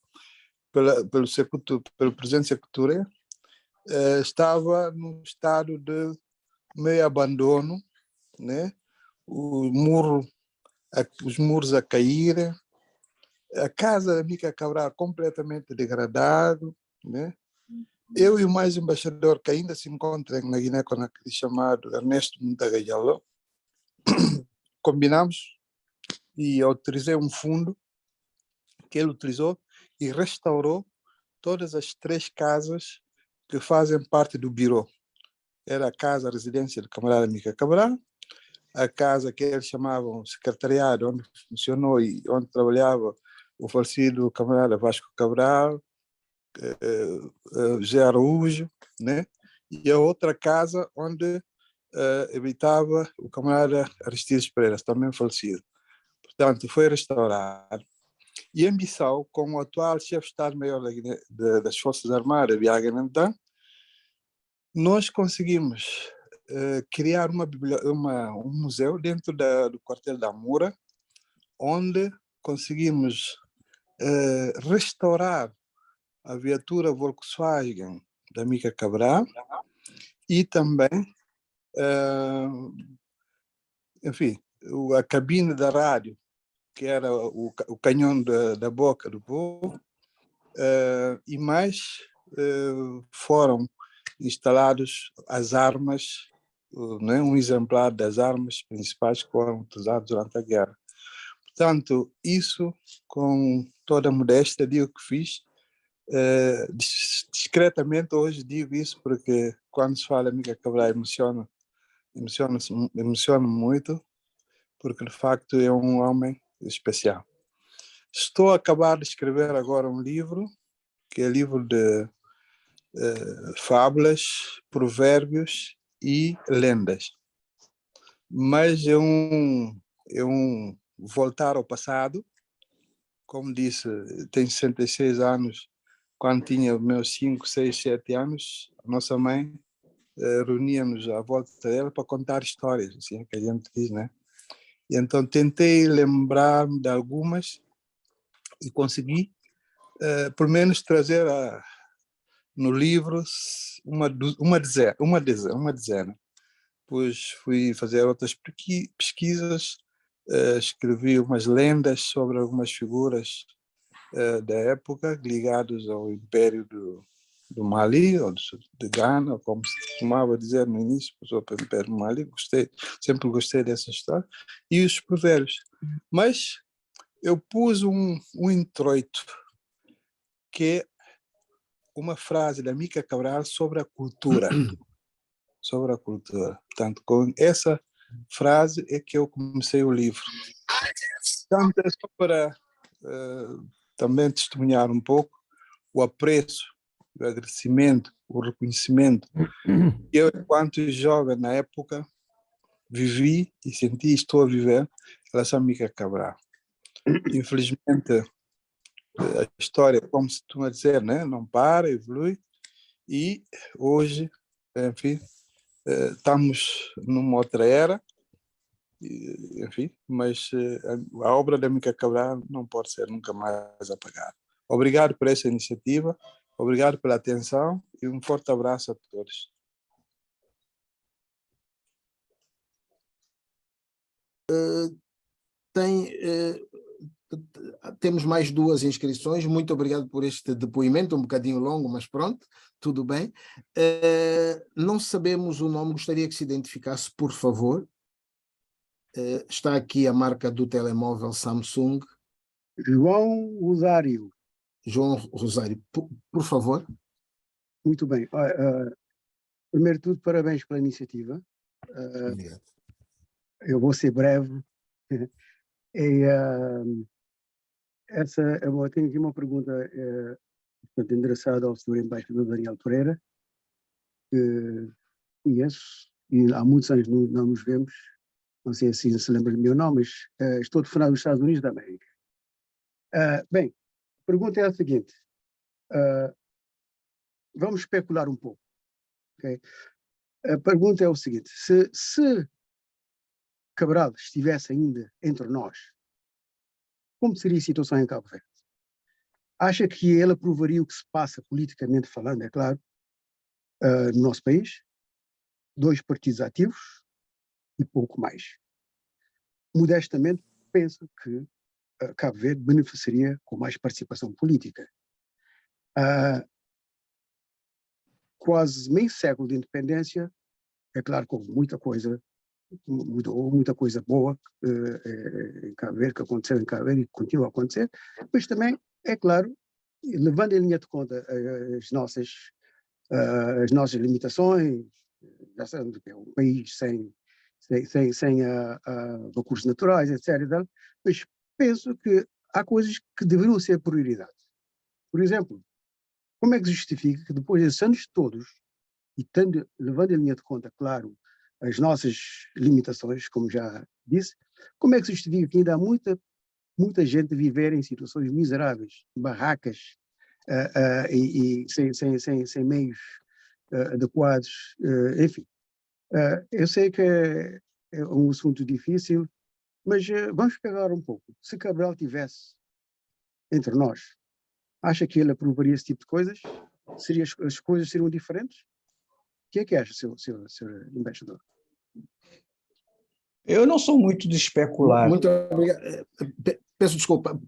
pelo presidente Sékou Touré, estava num estado de meio abandono, né, os muros a caírem, a casa da Mica Cabral completamente degradado, né? Eu e o mais embaixador que ainda se encontra na Guiné-Conakry, chamado Ernesto Muntaga Diallo, combinamos e autorizei um fundo que ele utilizou e restaurou todas as 3 casas que fazem parte do Biro. Era a casa, a residência do camarada Mica Cabral, a casa que eles chamavam secretariado, onde funcionou e onde trabalhava o falecido camarada Vasco Cabral, José Araújo, né? E a outra casa onde habitava o camarada Aristides Pereira, também falecido. Portanto, foi restaurado. E em Bissau, com o atual chefe de Estado-Maior das Forças Armadas, Biaga Nantan, nós conseguimos criar um museu dentro do quartel da Moura, onde conseguimos restaurar a viatura Volkswagen da Mica Cabral e também, enfim, a cabine da rádio, que era o canhão da boca do povo, e mais foram instalados as armas, né, um exemplar das armas principais que foram utilizadas durante a guerra. Portanto, isso, com toda a modéstia, digo que fiz. Discretamente hoje digo isso porque quando se fala em Mica Cabral emociona muito, porque de facto é um homem especial. Estou a acabar de escrever agora um livro, que é livro de fábulas, provérbios e lendas. Mas é um voltar ao passado. Como disse, tenho 66 anos. Quando tinha meus 5, 6, 7 anos, a nossa mãe reunia-nos à volta dela para contar histórias, assim que a gente diz, né? E então tentei lembrar-me de algumas e consegui, pelo menos, trazer no livro uma dezena. Depois fui fazer outras pesquisas, escrevi umas lendas sobre algumas figuras da época ligados ao Império do Mali, ou de Ghana, como se costumava dizer no início, o Império do Mali. Sempre gostei dessa história. E os provérbios. Mas eu pus um introito, que é uma frase da Mica Cabral sobre a cultura. Sobre a cultura. Portanto, com essa frase é que eu comecei o livro. Portanto, é só para também testemunhar um pouco o apreço, o agradecimento, o reconhecimento que eu, enquanto jovem na época, vivi e senti e estou a viver em relação a Mica Cabral. Infelizmente, a história, como se costuma dizer, né, não para, evolui, e hoje, enfim, estamos numa outra era, enfim, mas a obra da Mica Cabral não pode ser nunca mais apagada. Obrigado por essa iniciativa, obrigado pela atenção e um forte abraço a todos. Temos mais 2 inscrições. Muito obrigado por este depoimento, um bocadinho longo, mas pronto, tudo bem. Não sabemos o nome, gostaria que se identificasse, por favor. Está aqui a marca do telemóvel Samsung. João Rosário. João Rosário, por favor. Muito bem. Primeiro de tudo, parabéns pela iniciativa. Obrigado. Eu vou ser breve. Eu tenho aqui uma pergunta bastante endereçada ao Sr. Embaixador Daniel Pereira, que conheço e há muitos anos não nos vemos. Não sei se lembra do meu nome, mas estou de fora dos Estados Unidos da América. Bem, a pergunta é a seguinte. Vamos especular um pouco. Okay? A pergunta é o seguinte: se Cabral estivesse ainda entre nós, como seria a situação em Cabo Verde? Acha que ele aprovaria o que se passa politicamente falando, é claro, no nosso país? 2 partidos ativos e pouco mais. Modestamente, penso que Cabo Verde beneficiaria com mais participação política. Quase meio século de independência, é claro que houve muita coisa, mudou, muita coisa boa em Cabo Verde, que aconteceu em Cabo Verde e continua a acontecer, mas também, é claro, levando em linha de conta as nossas limitações, já sabemos que é um país sem recursos naturais, etc. Mas penso que há coisas que deveriam ser prioridade. Por exemplo, como é que se justifica que depois desses anos todos, e levando em linha de conta, claro, as nossas limitações, como já disse, como é que se justifica que ainda há muita gente a viver em situações miseráveis, barracas, e sem meios adequados, enfim. Eu sei que é um assunto difícil, mas vamos pegar um pouco. Se Cabral tivesse entre nós, acha que ele aprovaria esse tipo de coisas? As coisas seriam diferentes? O que é que acha, senhor embaixador? Eu não sou muito de especular. Muito obrigado. Peço desculpa,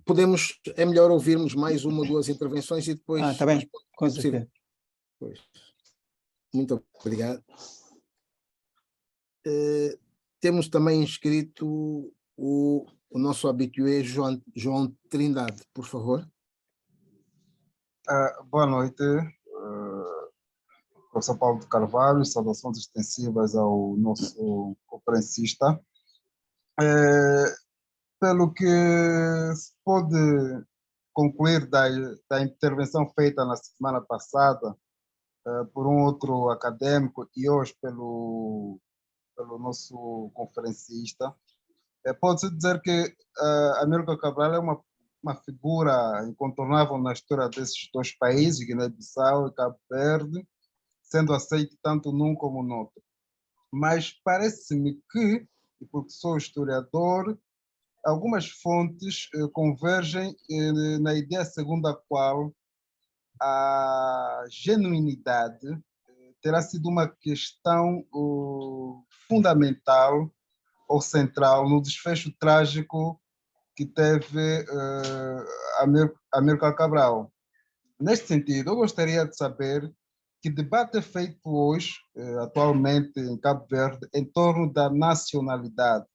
é melhor ouvirmos mais uma ou duas intervenções e depois... Está bem, com certeza. Pois. Muito obrigado. Temos também inscrito o nosso habitué João Trindade, por favor. Boa noite, professor Paulo de Carvalho, saudações extensivas ao nosso conferencista. Pelo que se pode concluir da intervenção feita na semana passada por um outro acadêmico e hoje pelo nosso conferencista, pode-se dizer que Amílcar Cabral é uma figura incontornável na história desses 2 países, Guiné-Bissau e Cabo Verde, sendo aceito tanto num como no outro. Mas parece-me que, e porque sou historiador, algumas fontes convergem na ideia segundo a qual a genuinidade terá sido uma questão fundamental ou central no desfecho trágico que teve Amílcar Cabral. Neste sentido, eu gostaria de saber que debate é feito hoje, atualmente em Cabo Verde, em torno da nacionalidade.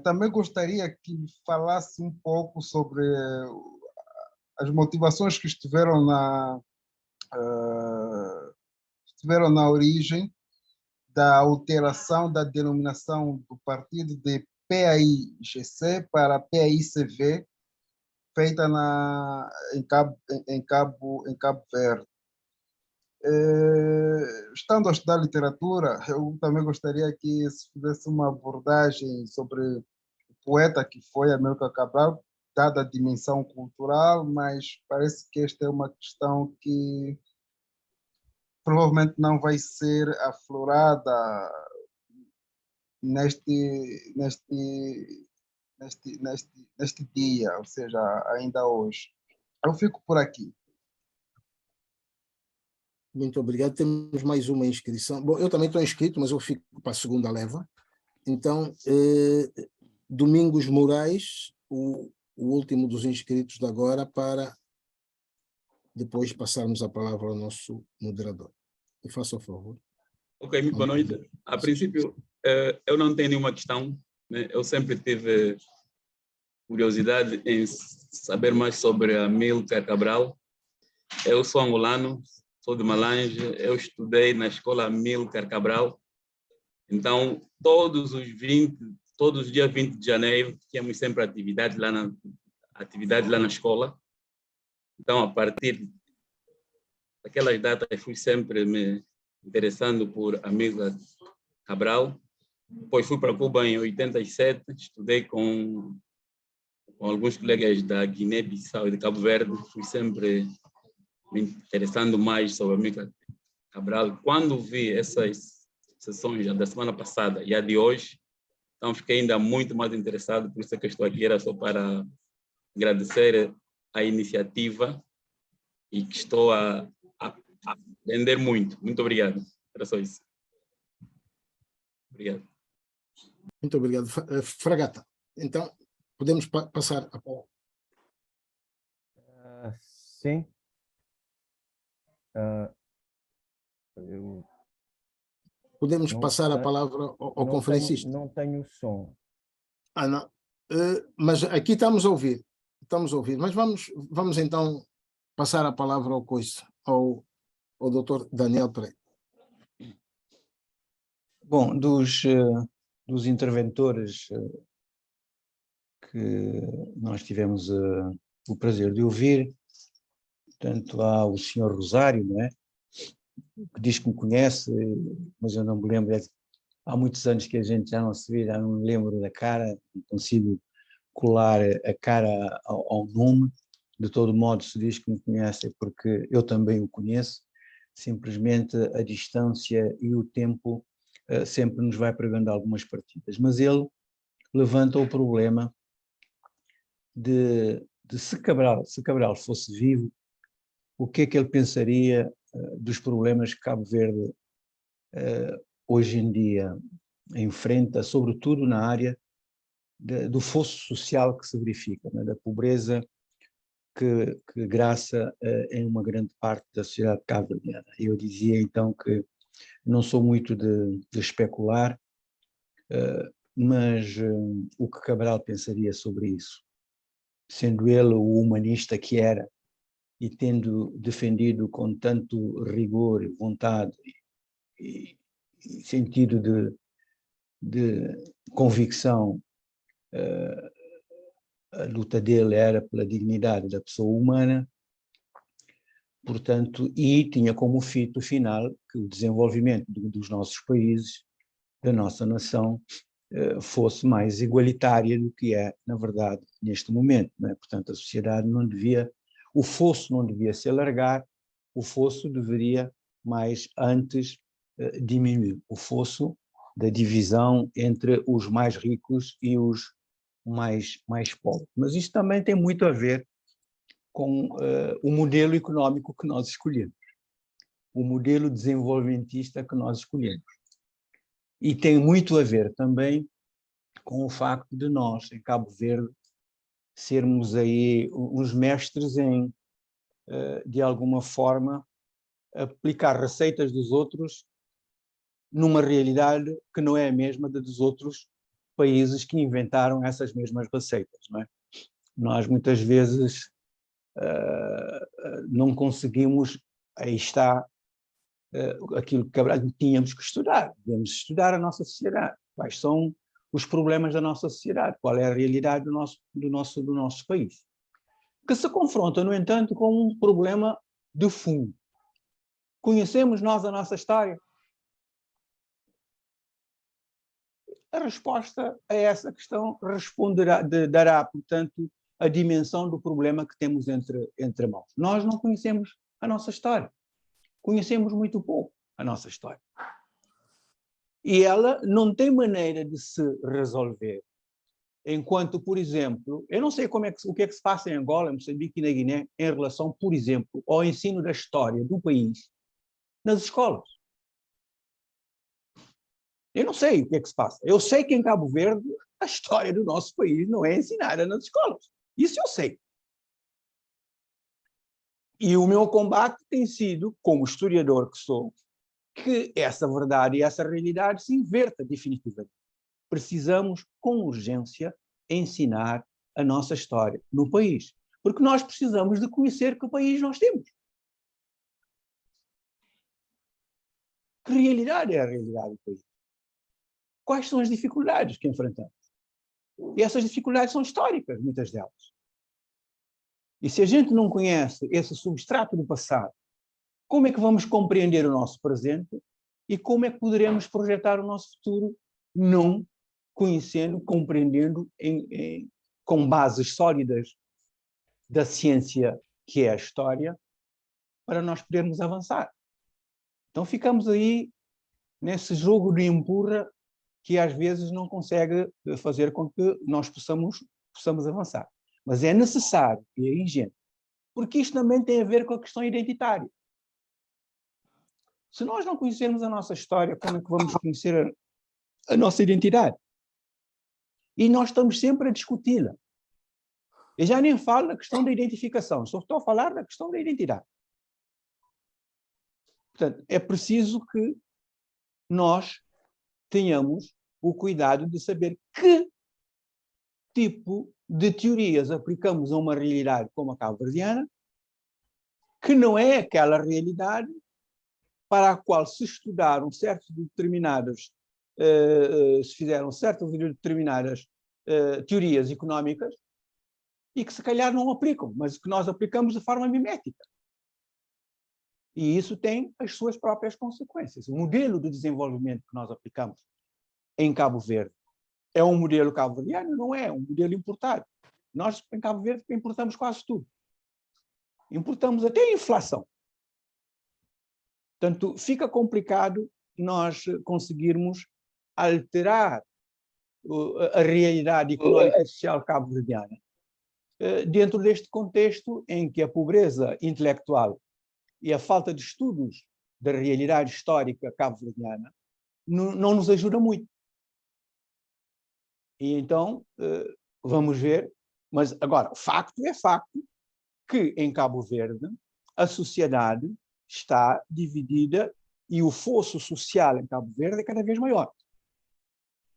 Também gostaria que falasse um pouco sobre as motivações que estiveram na origem da alteração da denominação do partido de PAIGC para PAICV, feita em Cabo Verde. Estando a estudar literatura, eu também gostaria que se fizesse uma abordagem sobre o poeta que foi Amílcar Cabral, dada a dimensão cultural, mas parece que esta é uma questão que provavelmente não vai ser aflorada neste dia, ou seja, ainda hoje. Eu fico por aqui. Muito obrigado. Temos mais uma inscrição. Bom, eu também estou inscrito, mas eu fico para a segunda leva. Então, Domingos Moraes, o último dos inscritos de agora, para depois passarmos a palavra ao nosso moderador. Me faça o favor. Ok, muito boa noite. A princípio, eu não tenho nenhuma questão, né? Eu sempre tive curiosidade em saber mais sobre Amílcar Cabral. Eu sou angolano, sou de Malange, eu estudei na escola Amílcar Cabral. Então, todos os dias 20 de janeiro, tínhamos sempre atividade lá na escola. Então, a partir daquelas datas, fui sempre me interessando por Amílcar Cabral. Depois fui para Cuba em 87, estudei com alguns colegas da Guiné-Bissau e de Cabo Verde. Fui sempre me interessando mais sobre Amílcar Cabral. Quando vi essas sessões da semana passada e a de hoje, Então, fiquei ainda muito mais interessado, por isso é que estou aqui, era só para agradecer a iniciativa e que estou a aprender muito. Muito obrigado. Era só isso. Obrigado. Muito obrigado. Fragata, então, podemos passar a palavra. Sim. Eu Podemos não passar a tenho- palavra ao não conferencista. não tenho som. Não. Mas aqui estamos a ouvir. Estamos a ouvir. Mas vamos então passar a palavra ao Dr. Daniel Pereira. Bom, dos interventores que nós tivemos o prazer de ouvir, portanto, há o senhor Rosário, não é? Que diz que me conhece, mas eu não me lembro. Há muitos anos que a gente já não se vê, já não me lembro da cara, não consigo colar a cara ao nome. De todo modo, se diz que me conhece é porque eu também o conheço, simplesmente a distância e o tempo sempre nos vai pregando algumas partidas. Mas ele levanta o problema de se Cabral fosse vivo, o que é que ele pensaria dos problemas que Cabo Verde hoje em dia enfrenta, sobretudo na área do fosso social que se verifica, né, da pobreza que graça em uma grande parte da sociedade cabo-verdiana. Eu dizia então que não sou muito de especular, mas o que Cabral pensaria sobre isso? Sendo ele o humanista que era e tendo defendido com tanto rigor, vontade e sentido de convicção, a luta dele era pela dignidade da pessoa humana, portanto, e tinha como fito final que o desenvolvimento dos nossos países, da nossa nação, fosse mais igualitária do que é, na verdade, neste momento, não é? Portanto, a sociedade não devia, o fosso não devia se alargar, o fosso deveria mais antes diminuir, o fosso da divisão entre os mais ricos e os mais pobres. Mas isto também tem muito a ver com o modelo económico que nós escolhemos, o modelo desenvolvimentista que nós escolhemos. E tem muito a ver também com o facto de nós, em Cabo Verde, sermos aí uns mestres em, de alguma forma, aplicar receitas dos outros numa realidade que não é a mesma da dos outros países que inventaram essas mesmas receitas, não é? Nós, muitas vezes, não conseguimos, aí está aquilo que tínhamos que estudar, devemos estudar a nossa sociedade, quais são os problemas da nossa sociedade, qual é a realidade do nosso país, que se confronta, no entanto, com um problema de fundo. Conhecemos nós a nossa história? A resposta a essa questão dará, portanto, a dimensão do problema que temos entre mãos. Nós não conhecemos a nossa história. Conhecemos muito pouco a nossa história. E ela não tem maneira de se resolver. Enquanto, por exemplo, eu não sei o que é que se passa em Angola, em Moçambique e na Guiné em relação, por exemplo, ao ensino da história do país nas escolas. Eu não sei o que é que se passa. Eu sei que em Cabo Verde a história do nosso país não é ensinada nas escolas. Isso eu sei. E o meu combate tem sido, como historiador que sou, que essa verdade e essa realidade se inverta definitivamente. Precisamos, com urgência, ensinar a nossa história no país. Porque nós precisamos de conhecer que país nós temos. Que realidade é a realidade do país? Quais são as dificuldades que enfrentamos? E essas dificuldades são históricas, muitas delas. E se a gente não conhece esse substrato do passado, como é que vamos compreender o nosso presente e como é que poderemos projetar o nosso futuro não conhecendo, compreendendo com bases sólidas da ciência que é a história para nós podermos avançar? Então ficamos aí nesse jogo de empurra que às vezes não consegue fazer com que nós possamos avançar. Mas é necessário e é ingente, porque isto também tem a ver com a questão identitária. Se nós não conhecermos a nossa história, como é que vamos conhecer a nossa identidade? E nós estamos sempre a discuti-la. Eu já nem falo da questão da identificação, só estou a falar da questão da identidade. Portanto, é preciso que nós tenhamos o cuidado de saber que tipo de teorias aplicamos a uma realidade como a cabo-verdiana, que não é aquela realidade para a qual se estudaram certos determinados, se fizeram certas determinadas teorias económicas e que se calhar não aplicam, mas que nós aplicamos de forma mimética. E isso tem as suas próprias consequências. O modelo de desenvolvimento que nós aplicamos em Cabo Verde é um modelo cabo-verdiano? Não é, um modelo importado. Nós, em Cabo Verde, importamos quase tudo. Importamos até a inflação. Portanto, fica complicado nós conseguirmos alterar a realidade económica e social cabo-verdiana dentro deste contexto em que a pobreza intelectual e a falta de estudos da realidade histórica cabo-verdiana não nos ajuda muito. E então, vamos ver, mas agora, facto é facto que em Cabo Verde a sociedade está dividida e o fosso social em Cabo Verde é cada vez maior.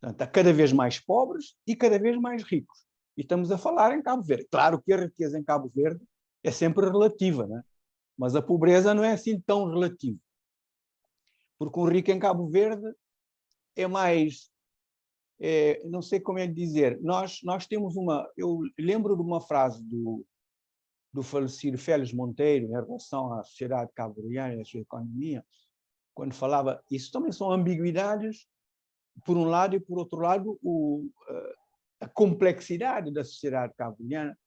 Portanto, há cada vez mais pobres e cada vez mais ricos. E estamos a falar em Cabo Verde. Claro que a riqueza em Cabo Verde é sempre relativa, né? Mas a pobreza não é assim tão relativa. Porque o rico em Cabo Verde é mais... não sei como é dizer. Nós temos uma... Eu lembro de uma frase do falecido Félix Monteiro em relação à sociedade cabo-verdiana e à sua economia, quando falava... Isso também são ambiguidades, por um lado, e por outro lado, a complexidade da sociedade cabo-verdiana.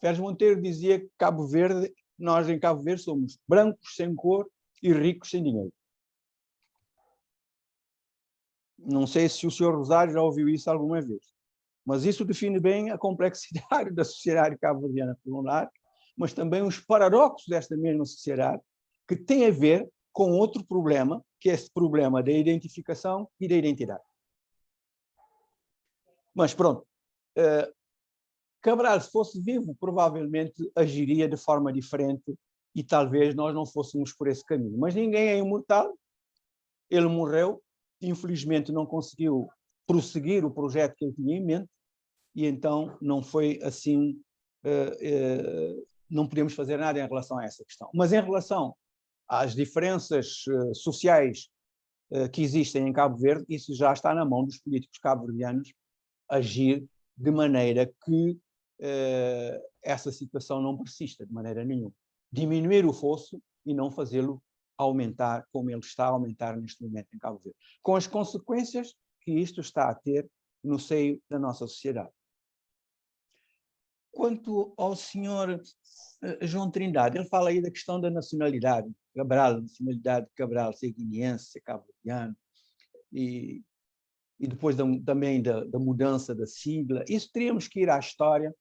Félix Monteiro dizia que Cabo Verde, nós em Cabo Verde somos brancos sem cor e ricos sem dinheiro. Não sei se o senhor Rosário já ouviu isso alguma vez, mas isso define bem a complexidade da sociedade cabo-verdiana, por um lado, mas também os paradoxos desta mesma sociedade, que tem a ver com outro problema, que é esse problema da identificação e da identidade. Mas pronto, Cabral, se fosse vivo, provavelmente agiria de forma diferente e talvez nós não fôssemos por esse caminho. Mas ninguém é imortal, ele morreu, infelizmente não conseguiu prosseguir o projeto que ele tinha em mente e então não foi assim, não podemos fazer nada em relação a essa questão. Mas em relação às diferenças sociais que existem em Cabo Verde, isso já está na mão dos políticos cabo-verdianos agir de maneira que essa situação não persista de maneira nenhuma. Diminuir o fosso e não fazê-lo aumentar como ele está a aumentar neste momento em Cabo Verde, com as consequências que isto está a ter no seio da nossa sociedade. Quanto ao senhor João Trindade, ele fala aí da questão da nacionalidade, Cabral, nacionalidade de Cabral, ser guineense, ser cabo-verdiano, e depois também da mudança da sigla. Isso teríamos que ir à história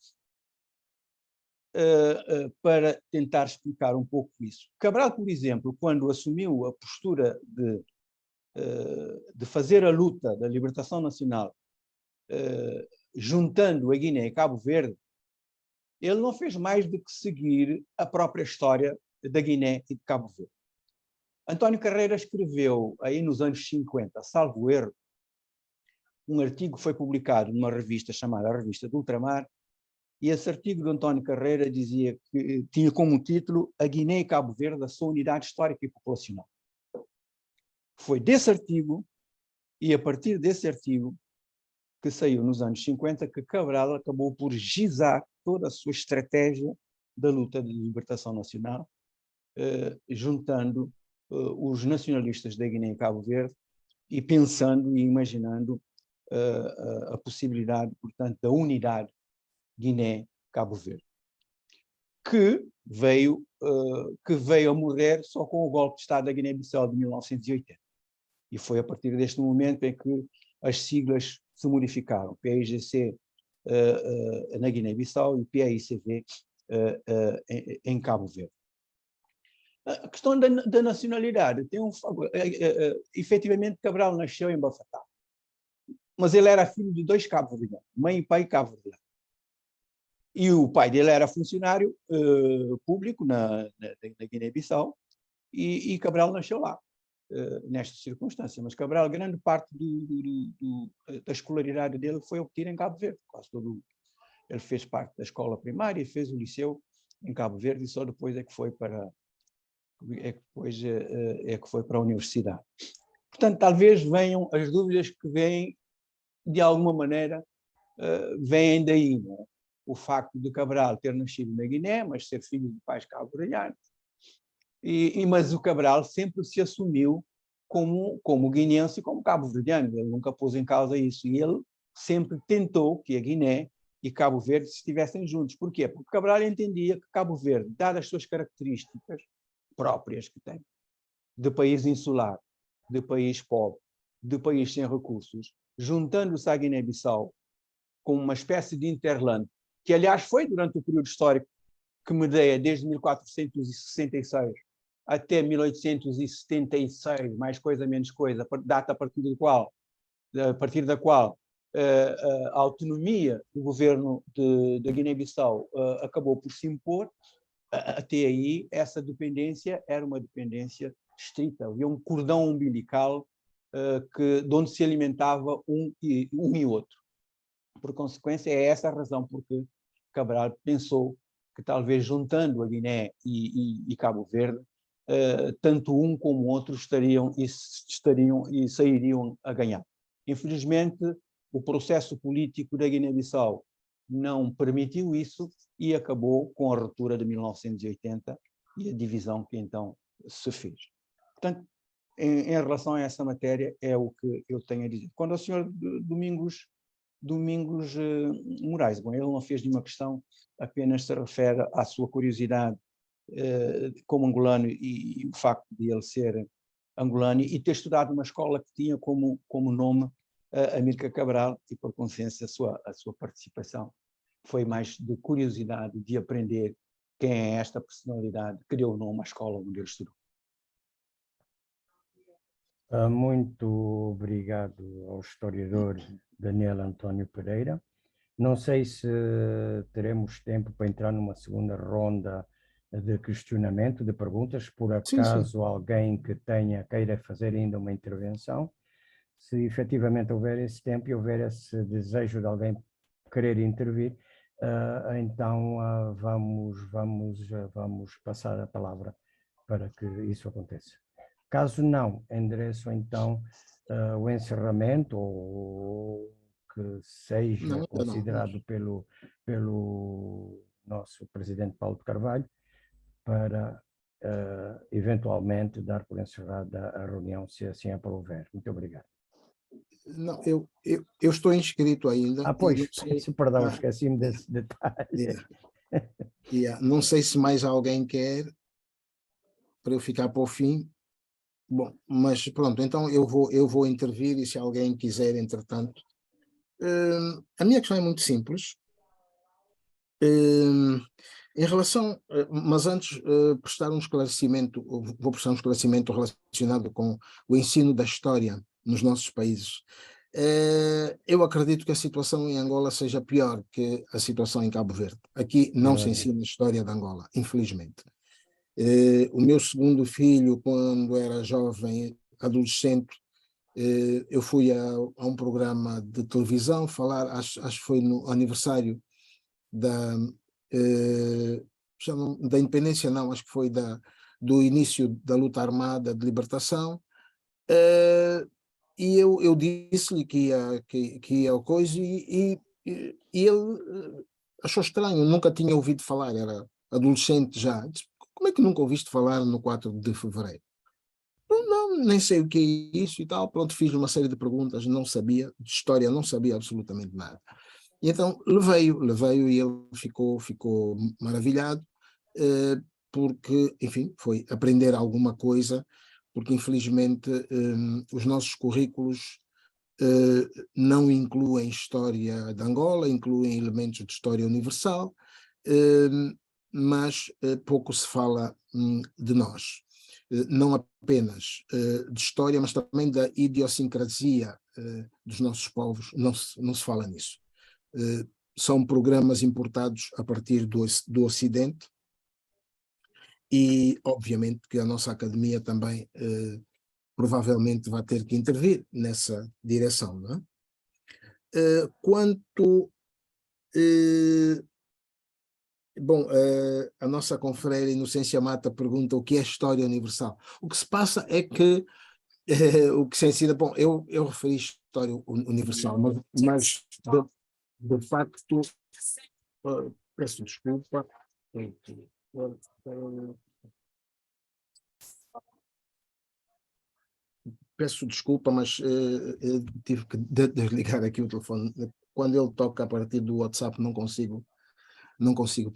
para tentar explicar um pouco isso. Cabral, por exemplo, quando assumiu a postura de fazer a luta da libertação nacional, juntando a Guiné e Cabo Verde, ele não fez mais do que seguir a própria história da Guiné e de Cabo Verde. António Carreira escreveu, aí nos anos 50, salvo erro, um artigo que foi publicado numa revista chamada a Revista do Ultramar, e esse artigo de António Carreira dizia que tinha como título A Guiné e Cabo Verde, a sua unidade histórica e populacional. Foi desse artigo, e a partir desse artigo, que saiu nos anos 50, que Cabral acabou por gizar toda a sua estratégia da luta de libertação nacional, juntando os nacionalistas da Guiné e Cabo Verde e pensando e imaginando a possibilidade, portanto, da unidade Guiné-Cabo Verde, que veio a morrer só com o golpe de Estado da Guiné-Bissau de 1980. E foi a partir deste momento em que as siglas se modificaram, PAIGC na Guiné-Bissau e PAICV em Cabo Verde. A questão da nacionalidade tem efetivamente Cabral nasceu em Bafatá, mas ele era filho de 2 cabo-verdianos, mãe e pai cabo-verdianos. E o pai dele era funcionário público na Guiné-Bissau e Cabral nasceu lá, nesta circunstância. Mas Cabral, grande parte da escolaridade dele foi obtida em Cabo Verde. Quase todo. Ele fez parte da escola primária e fez o liceu em Cabo Verde e só depois é que foi para a universidade. Portanto, talvez venham as dúvidas que vêm, de alguma maneira, vêm daí, não é? O facto de Cabral ter nascido na Guiné, mas ser filho de pais cabo-verdianos. Mas o Cabral sempre se assumiu como guineense e como cabo-verdiano. Ele nunca pôs em causa isso. E ele sempre tentou que a Guiné e Cabo Verde estivessem juntos. Porquê? Porque Cabral entendia que Cabo Verde, dadas as suas características próprias que tem, de país insular, de país pobre, de país sem recursos, juntando-se à Guiné-Bissau como uma espécie de interland, que aliás foi durante o período histórico que medeia desde 1466 até 1876, mais coisa, menos coisa, data a partir da qual a autonomia do governo da Guiné-Bissau acabou por se impor. Até aí, essa dependência era uma dependência estrita. Havia um cordão umbilical de onde se alimentava um e outro. Por consequência, é essa a razão porque Cabral pensou que talvez juntando a Guiné e Cabo Verde, tanto um como o outro sairiam a ganhar. Infelizmente, o processo político da Guiné-Bissau não permitiu isso e acabou com a ruptura de 1980 e a divisão que então se fez. Portanto, em relação a essa matéria, é o que eu tenho a dizer. Quando o senhor Domingos Moraes, bom, ele não fez nenhuma questão, apenas se refere à sua curiosidade como angolano e o facto de ele ser angolano e ter estudado numa escola que tinha como nome Amílcar Cabral e, por consequência, a sua participação foi mais de curiosidade de aprender quem é esta personalidade que deu o nome à escola onde ele estudou. Muito obrigado ao historiador Daniel António Pereira. Não sei se teremos tempo para entrar numa segunda ronda de questionamento, de perguntas, por acaso sim. Alguém que queira fazer ainda uma intervenção. Se efetivamente houver esse tempo e houver esse desejo de alguém querer intervir, então vamos passar a palavra para que isso aconteça. Caso não, endereço então o encerramento, ou que seja considerado pelo nosso presidente Paulo de Carvalho, para eventualmente dar por encerrada a reunião, se assim aprouver. Muito obrigado. Não, eu estou inscrito ainda. Pois, perdão, esqueci-me desse detalhe. Não sei se mais alguém quer, para eu ficar para o fim. Bom, mas pronto, então eu vou intervir e se alguém quiser, entretanto. A minha questão é muito simples. Em relação, mas antes vou prestar um esclarecimento relacionado com o ensino da história nos nossos países. Eu acredito que a situação em Angola seja pior que a situação em Cabo Verde. Aqui não se ensina a história de Angola, infelizmente. O meu segundo filho, quando era jovem, adolescente, eu fui a um programa de televisão falar, acho que foi no aniversário da independência, não, acho que foi do início da luta armada de libertação, e eu disse-lhe que ia ao coisa e ele achou estranho, nunca tinha ouvido falar, era adolescente já. Disse, como é que nunca ouviste falar no 4 de fevereiro? Não, nem sei o que é isso e tal. Pronto, fiz uma série de perguntas, não sabia, de história não sabia absolutamente nada. E então levei-o e ele ficou maravilhado, porque, enfim, foi aprender alguma coisa, porque infelizmente os nossos currículos não incluem história de Angola, incluem elementos de história universal, mas pouco se fala de nós. Não apenas de história, mas também da idiosincrasia dos nossos povos, não se fala nisso. São programas importados a partir do Ocidente e, obviamente, que a nossa academia também provavelmente vai ter que intervir nessa direção, não é? Quanto... Bom, a nossa confreira Inocência Mata pergunta o que é história universal. O que se passa é que o que se ensina... Bom, eu referi história universal, mas de facto, peço desculpa, mas tive que desligar aqui o telefone. Quando ele toca a partir do WhatsApp não consigo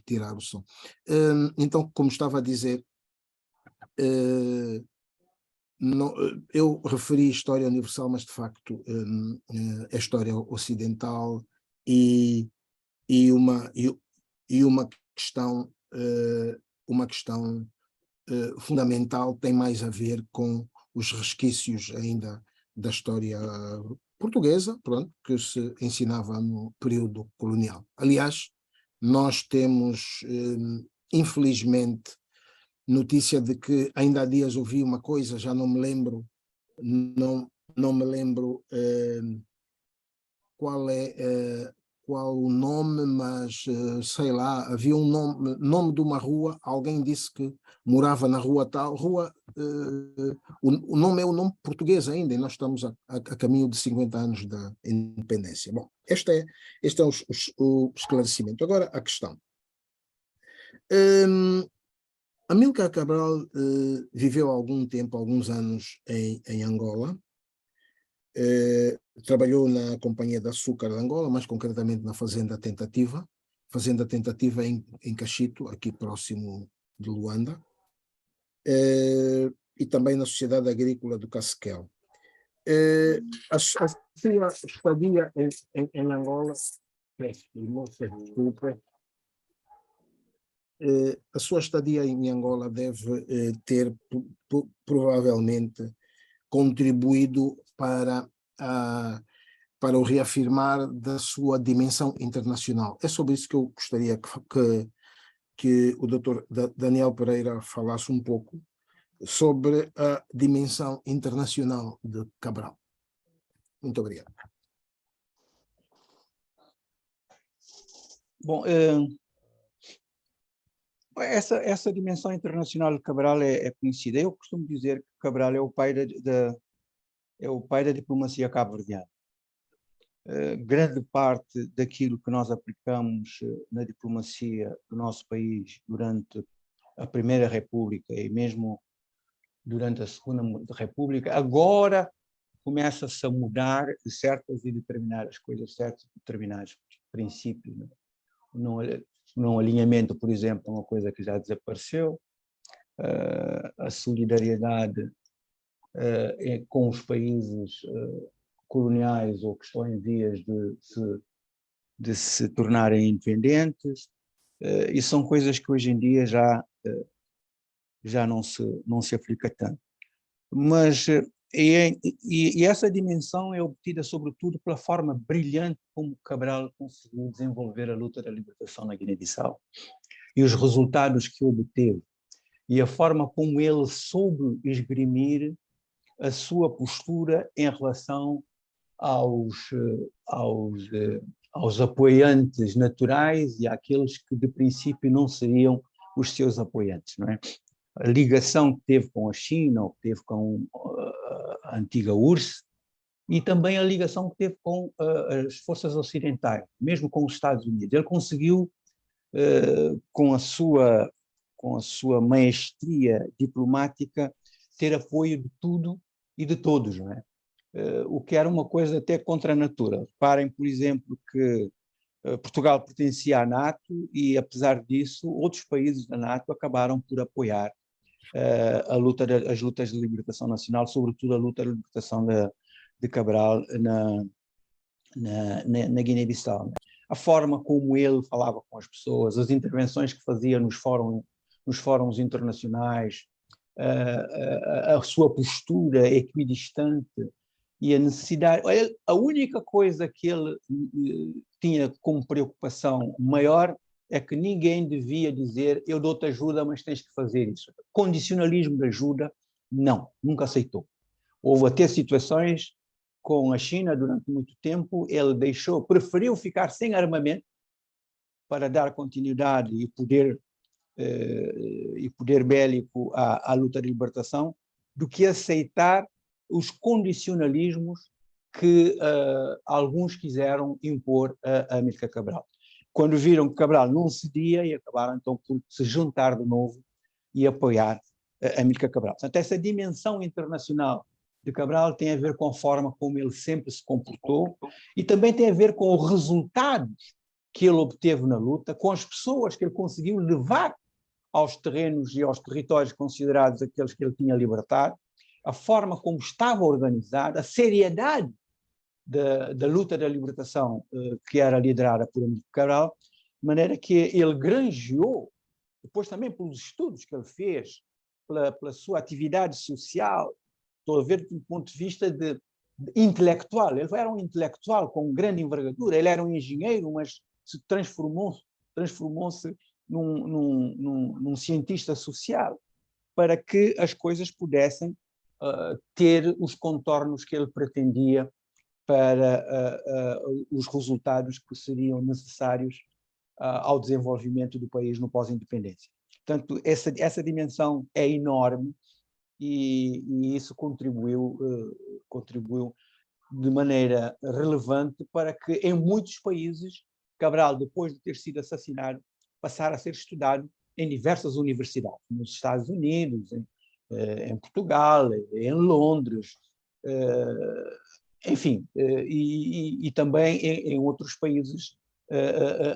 tirar o som. Então, como estava a dizer, eu referi história universal, mas de facto é história ocidental e uma questão fundamental tem mais a ver com os resquícios ainda da história portuguesa, pronto, que se ensinava no período colonial. Aliás, nós temos, infelizmente, notícia de que ainda há dias ouvi uma coisa, já não me lembro, qual o nome, mas sei lá, havia um nome de uma rua, alguém disse que morava na rua tal, o nome é o nome português ainda, e nós estamos a caminho de 50 anos da independência. Bom, este é o esclarecimento. Agora a questão. Amílcar Cabral viveu algum tempo, alguns anos em Angola, trabalhou na Companhia de Açúcar de Angola, mais concretamente na Fazenda Tentativa em Cachito, aqui próximo de Luanda, e também na Sociedade Agrícola do Casquel. A sua estadia em Angola, a sua estadia em Angola deve ter provavelmente contribuído para o reafirmar da sua dimensão internacional. É sobre isso que eu gostaria que o Dr. Daniel Pereira falasse um pouco, sobre a dimensão internacional de Cabral. Muito obrigado. Bom, essa dimensão internacional de Cabral é conhecida. Eu costumo dizer que Cabral é o pai da diplomacia cabo-verdiana. Grande parte daquilo que nós aplicamos na diplomacia do nosso país durante a Primeira República e mesmo durante a Segunda República, agora começa-se a mudar certas e determinadas coisas, certos e determinados princípios. Não alinhamento, por exemplo, é uma coisa que já desapareceu, a solidariedade com os países coloniais ou que estão em vias de se tornarem independentes, e são coisas que hoje em dia já não se aplica tanto. Mas e essa dimensão é obtida sobretudo pela forma brilhante como Cabral conseguiu desenvolver a luta da libertação na Guiné-Bissau e os resultados que obteve e a forma como ele soube esgrimir a sua postura em relação aos apoiantes naturais e àqueles que de princípio não seriam os seus apoiantes, não é? A ligação que teve com a China, ou que teve com a antiga URSS, e também a ligação que teve com as forças ocidentais, mesmo com os Estados Unidos. Ele conseguiu, com a sua maestria diplomática, ter apoio de tudo e de todos, não é? O que era uma coisa até contra a natura. Reparem, por exemplo, que Portugal pertencia à NATO e, apesar disso, outros países da NATO acabaram por apoiar as lutas de libertação nacional, sobretudo a luta de libertação de Cabral na Guiné-Bissau. A forma como ele falava com as pessoas, as intervenções que fazia nos fóruns internacionais, a sua postura equidistante e a necessidade. A única coisa que ele tinha como preocupação maior é que ninguém devia dizer eu dou-te ajuda, mas tens que fazer isso. Condicionalismo de ajuda, não, nunca aceitou. Houve até situações com a China durante muito tempo, ele preferiu ficar sem armamento para dar continuidade e poder bélico à luta de libertação, do que aceitar os condicionalismos que alguns quiseram impor a Amílcar Cabral. Quando viram que Cabral não cedia, e acabaram então por se juntar de novo e apoiar Amílcar Cabral. Portanto, essa dimensão internacional de Cabral tem a ver com a forma como ele sempre se comportou e também tem a ver com os resultados que ele obteve na luta, com as pessoas que ele conseguiu levar aos terrenos e aos territórios considerados aqueles que ele tinha libertado, a forma como estava organizada, a seriedade da luta da libertação que era liderada por Amílcar Cabral, de maneira que ele granjeou, depois também pelos estudos que ele fez, pela sua atividade social, estou a ver do ponto de vista de intelectual. Ele era um intelectual com grande envergadura, ele era um engenheiro, mas se transformou-se num cientista social, para que as coisas pudessem ter os contornos que ele pretendia para os resultados que seriam necessários ao desenvolvimento do país no pós-independência. Portanto, essa dimensão é enorme e isso contribuiu de maneira relevante para que, em muitos países, Cabral, depois de ter sido assassinado, passara a ser estudado em diversas universidades, nos Estados Unidos, em Portugal, em Londres, enfim, e também em outros países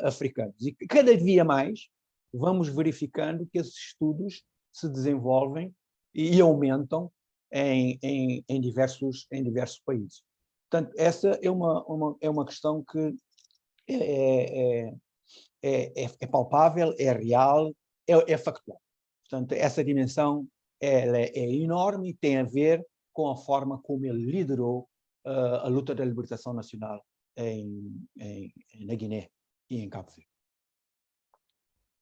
africanos. E cada dia mais vamos verificando que esses estudos se desenvolvem e aumentam em diversos países. Portanto, essa é uma questão que é palpável, é real, é factual. Portanto, essa dimensão ela é enorme e tem a ver com a forma como ele liderou a luta da libertação nacional na Guiné e em Cabo Verde.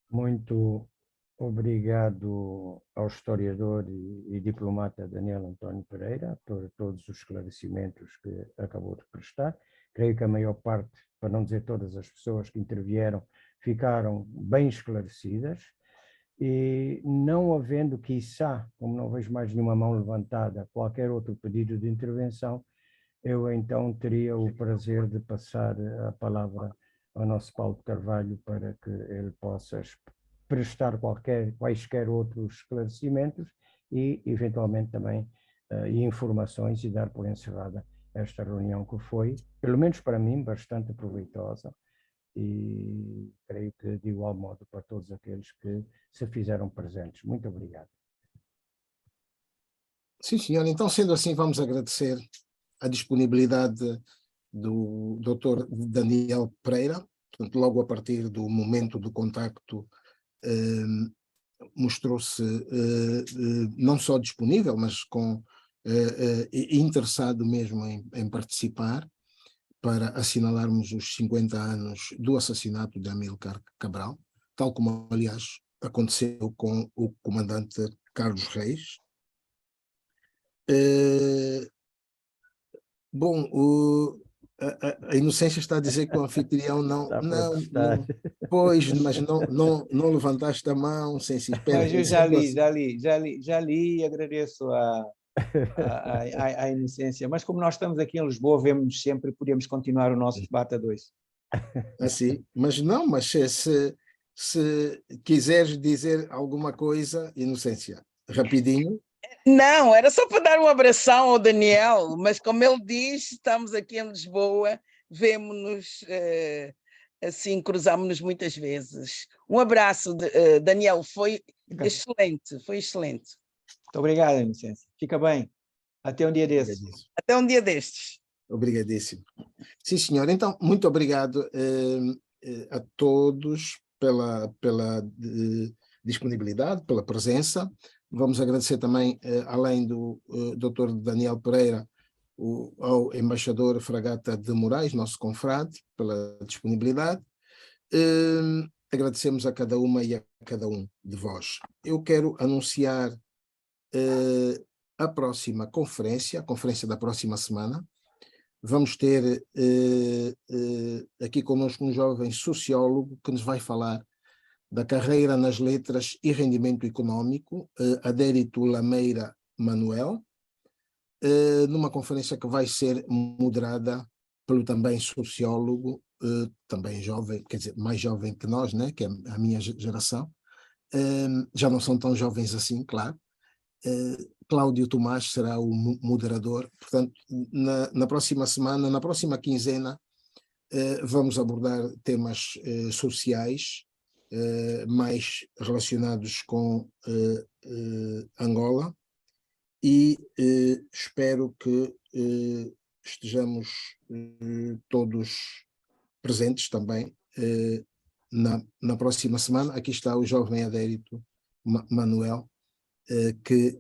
Muito obrigado ao historiador e diplomata Daniel António Pereira por todos os esclarecimentos que acabou de prestar. Creio que a maior parte, para não dizer todas as pessoas que intervieram, ficaram bem esclarecidas. E não havendo, quiçá, como não vejo mais nenhuma mão levantada, qualquer outro pedido de intervenção, eu então teria o prazer de passar a palavra ao nosso Paulo de Carvalho para que ele possa prestar quaisquer outros esclarecimentos e, eventualmente, também informações e dar por encerrada esta reunião que foi, pelo menos para mim, bastante proveitosa e creio que de igual modo para todos aqueles que se fizeram presentes. Muito obrigado. Sim, senhor. Então, sendo assim, vamos agradecer a disponibilidade do Dr. Daniel Pereira. Portanto, logo a partir do momento do contacto, mostrou-se não só disponível, mas interessado mesmo em participar para assinalarmos os 50 anos do assassinato de Amílcar Cabral, tal como, aliás, aconteceu com o comandante Carlos Reis. Bom, a Inocência está a dizer que o anfitrião não, pois, mas não levantaste a mão, sem se espera. Mas eu já li e agradeço a Inocência. Mas como nós estamos aqui em Lisboa, vemos sempre, podemos continuar o nosso debate a dois. Assim, mas se quiseres dizer alguma coisa, Inocência, rapidinho. Não, era só para dar um abração ao Daniel, mas como ele diz, estamos aqui em Lisboa, vemo-nos assim, cruzamos-nos muitas vezes. Um abraço, Daniel, foi excelente, foi excelente. Muito obrigado, Inocência. Fica bem. Até um dia desses. Obrigadíssimo. Até um dia destes. Obrigadíssimo. Sim, senhor. Então, muito obrigado a todos pela disponibilidade, pela presença. Vamos agradecer também, além do Dr. Daniel Pereira, ao embaixador Fragata de Moraes, nosso confrade, pela disponibilidade. Agradecemos a cada uma e a cada um de vós. Eu quero anunciar a próxima conferência, a conferência da próxima semana. Vamos ter aqui conosco um jovem sociólogo que nos vai falar da carreira nas letras e rendimento econômico, Adérito Lameira Manuel, numa conferência que vai ser moderada pelo também sociólogo, também jovem, quer dizer, mais jovem que nós, né, que é a minha geração, já não são tão jovens assim, claro. Cláudio Tomás será o moderador. Portanto, na próxima semana, na próxima quinzena, vamos abordar temas sociais mais relacionados com Angola e espero que estejamos todos presentes também na próxima semana. Aqui está o jovem Adérito Manuel, que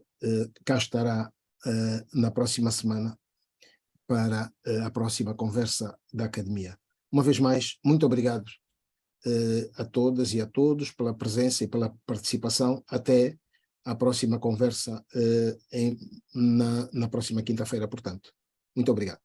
cá estará na próxima semana para a próxima conversa da Academia. Uma vez mais, muito obrigado a todas e a todos pela presença e pela participação. Até a próxima conversa na próxima quinta-feira, portanto. Muito obrigado.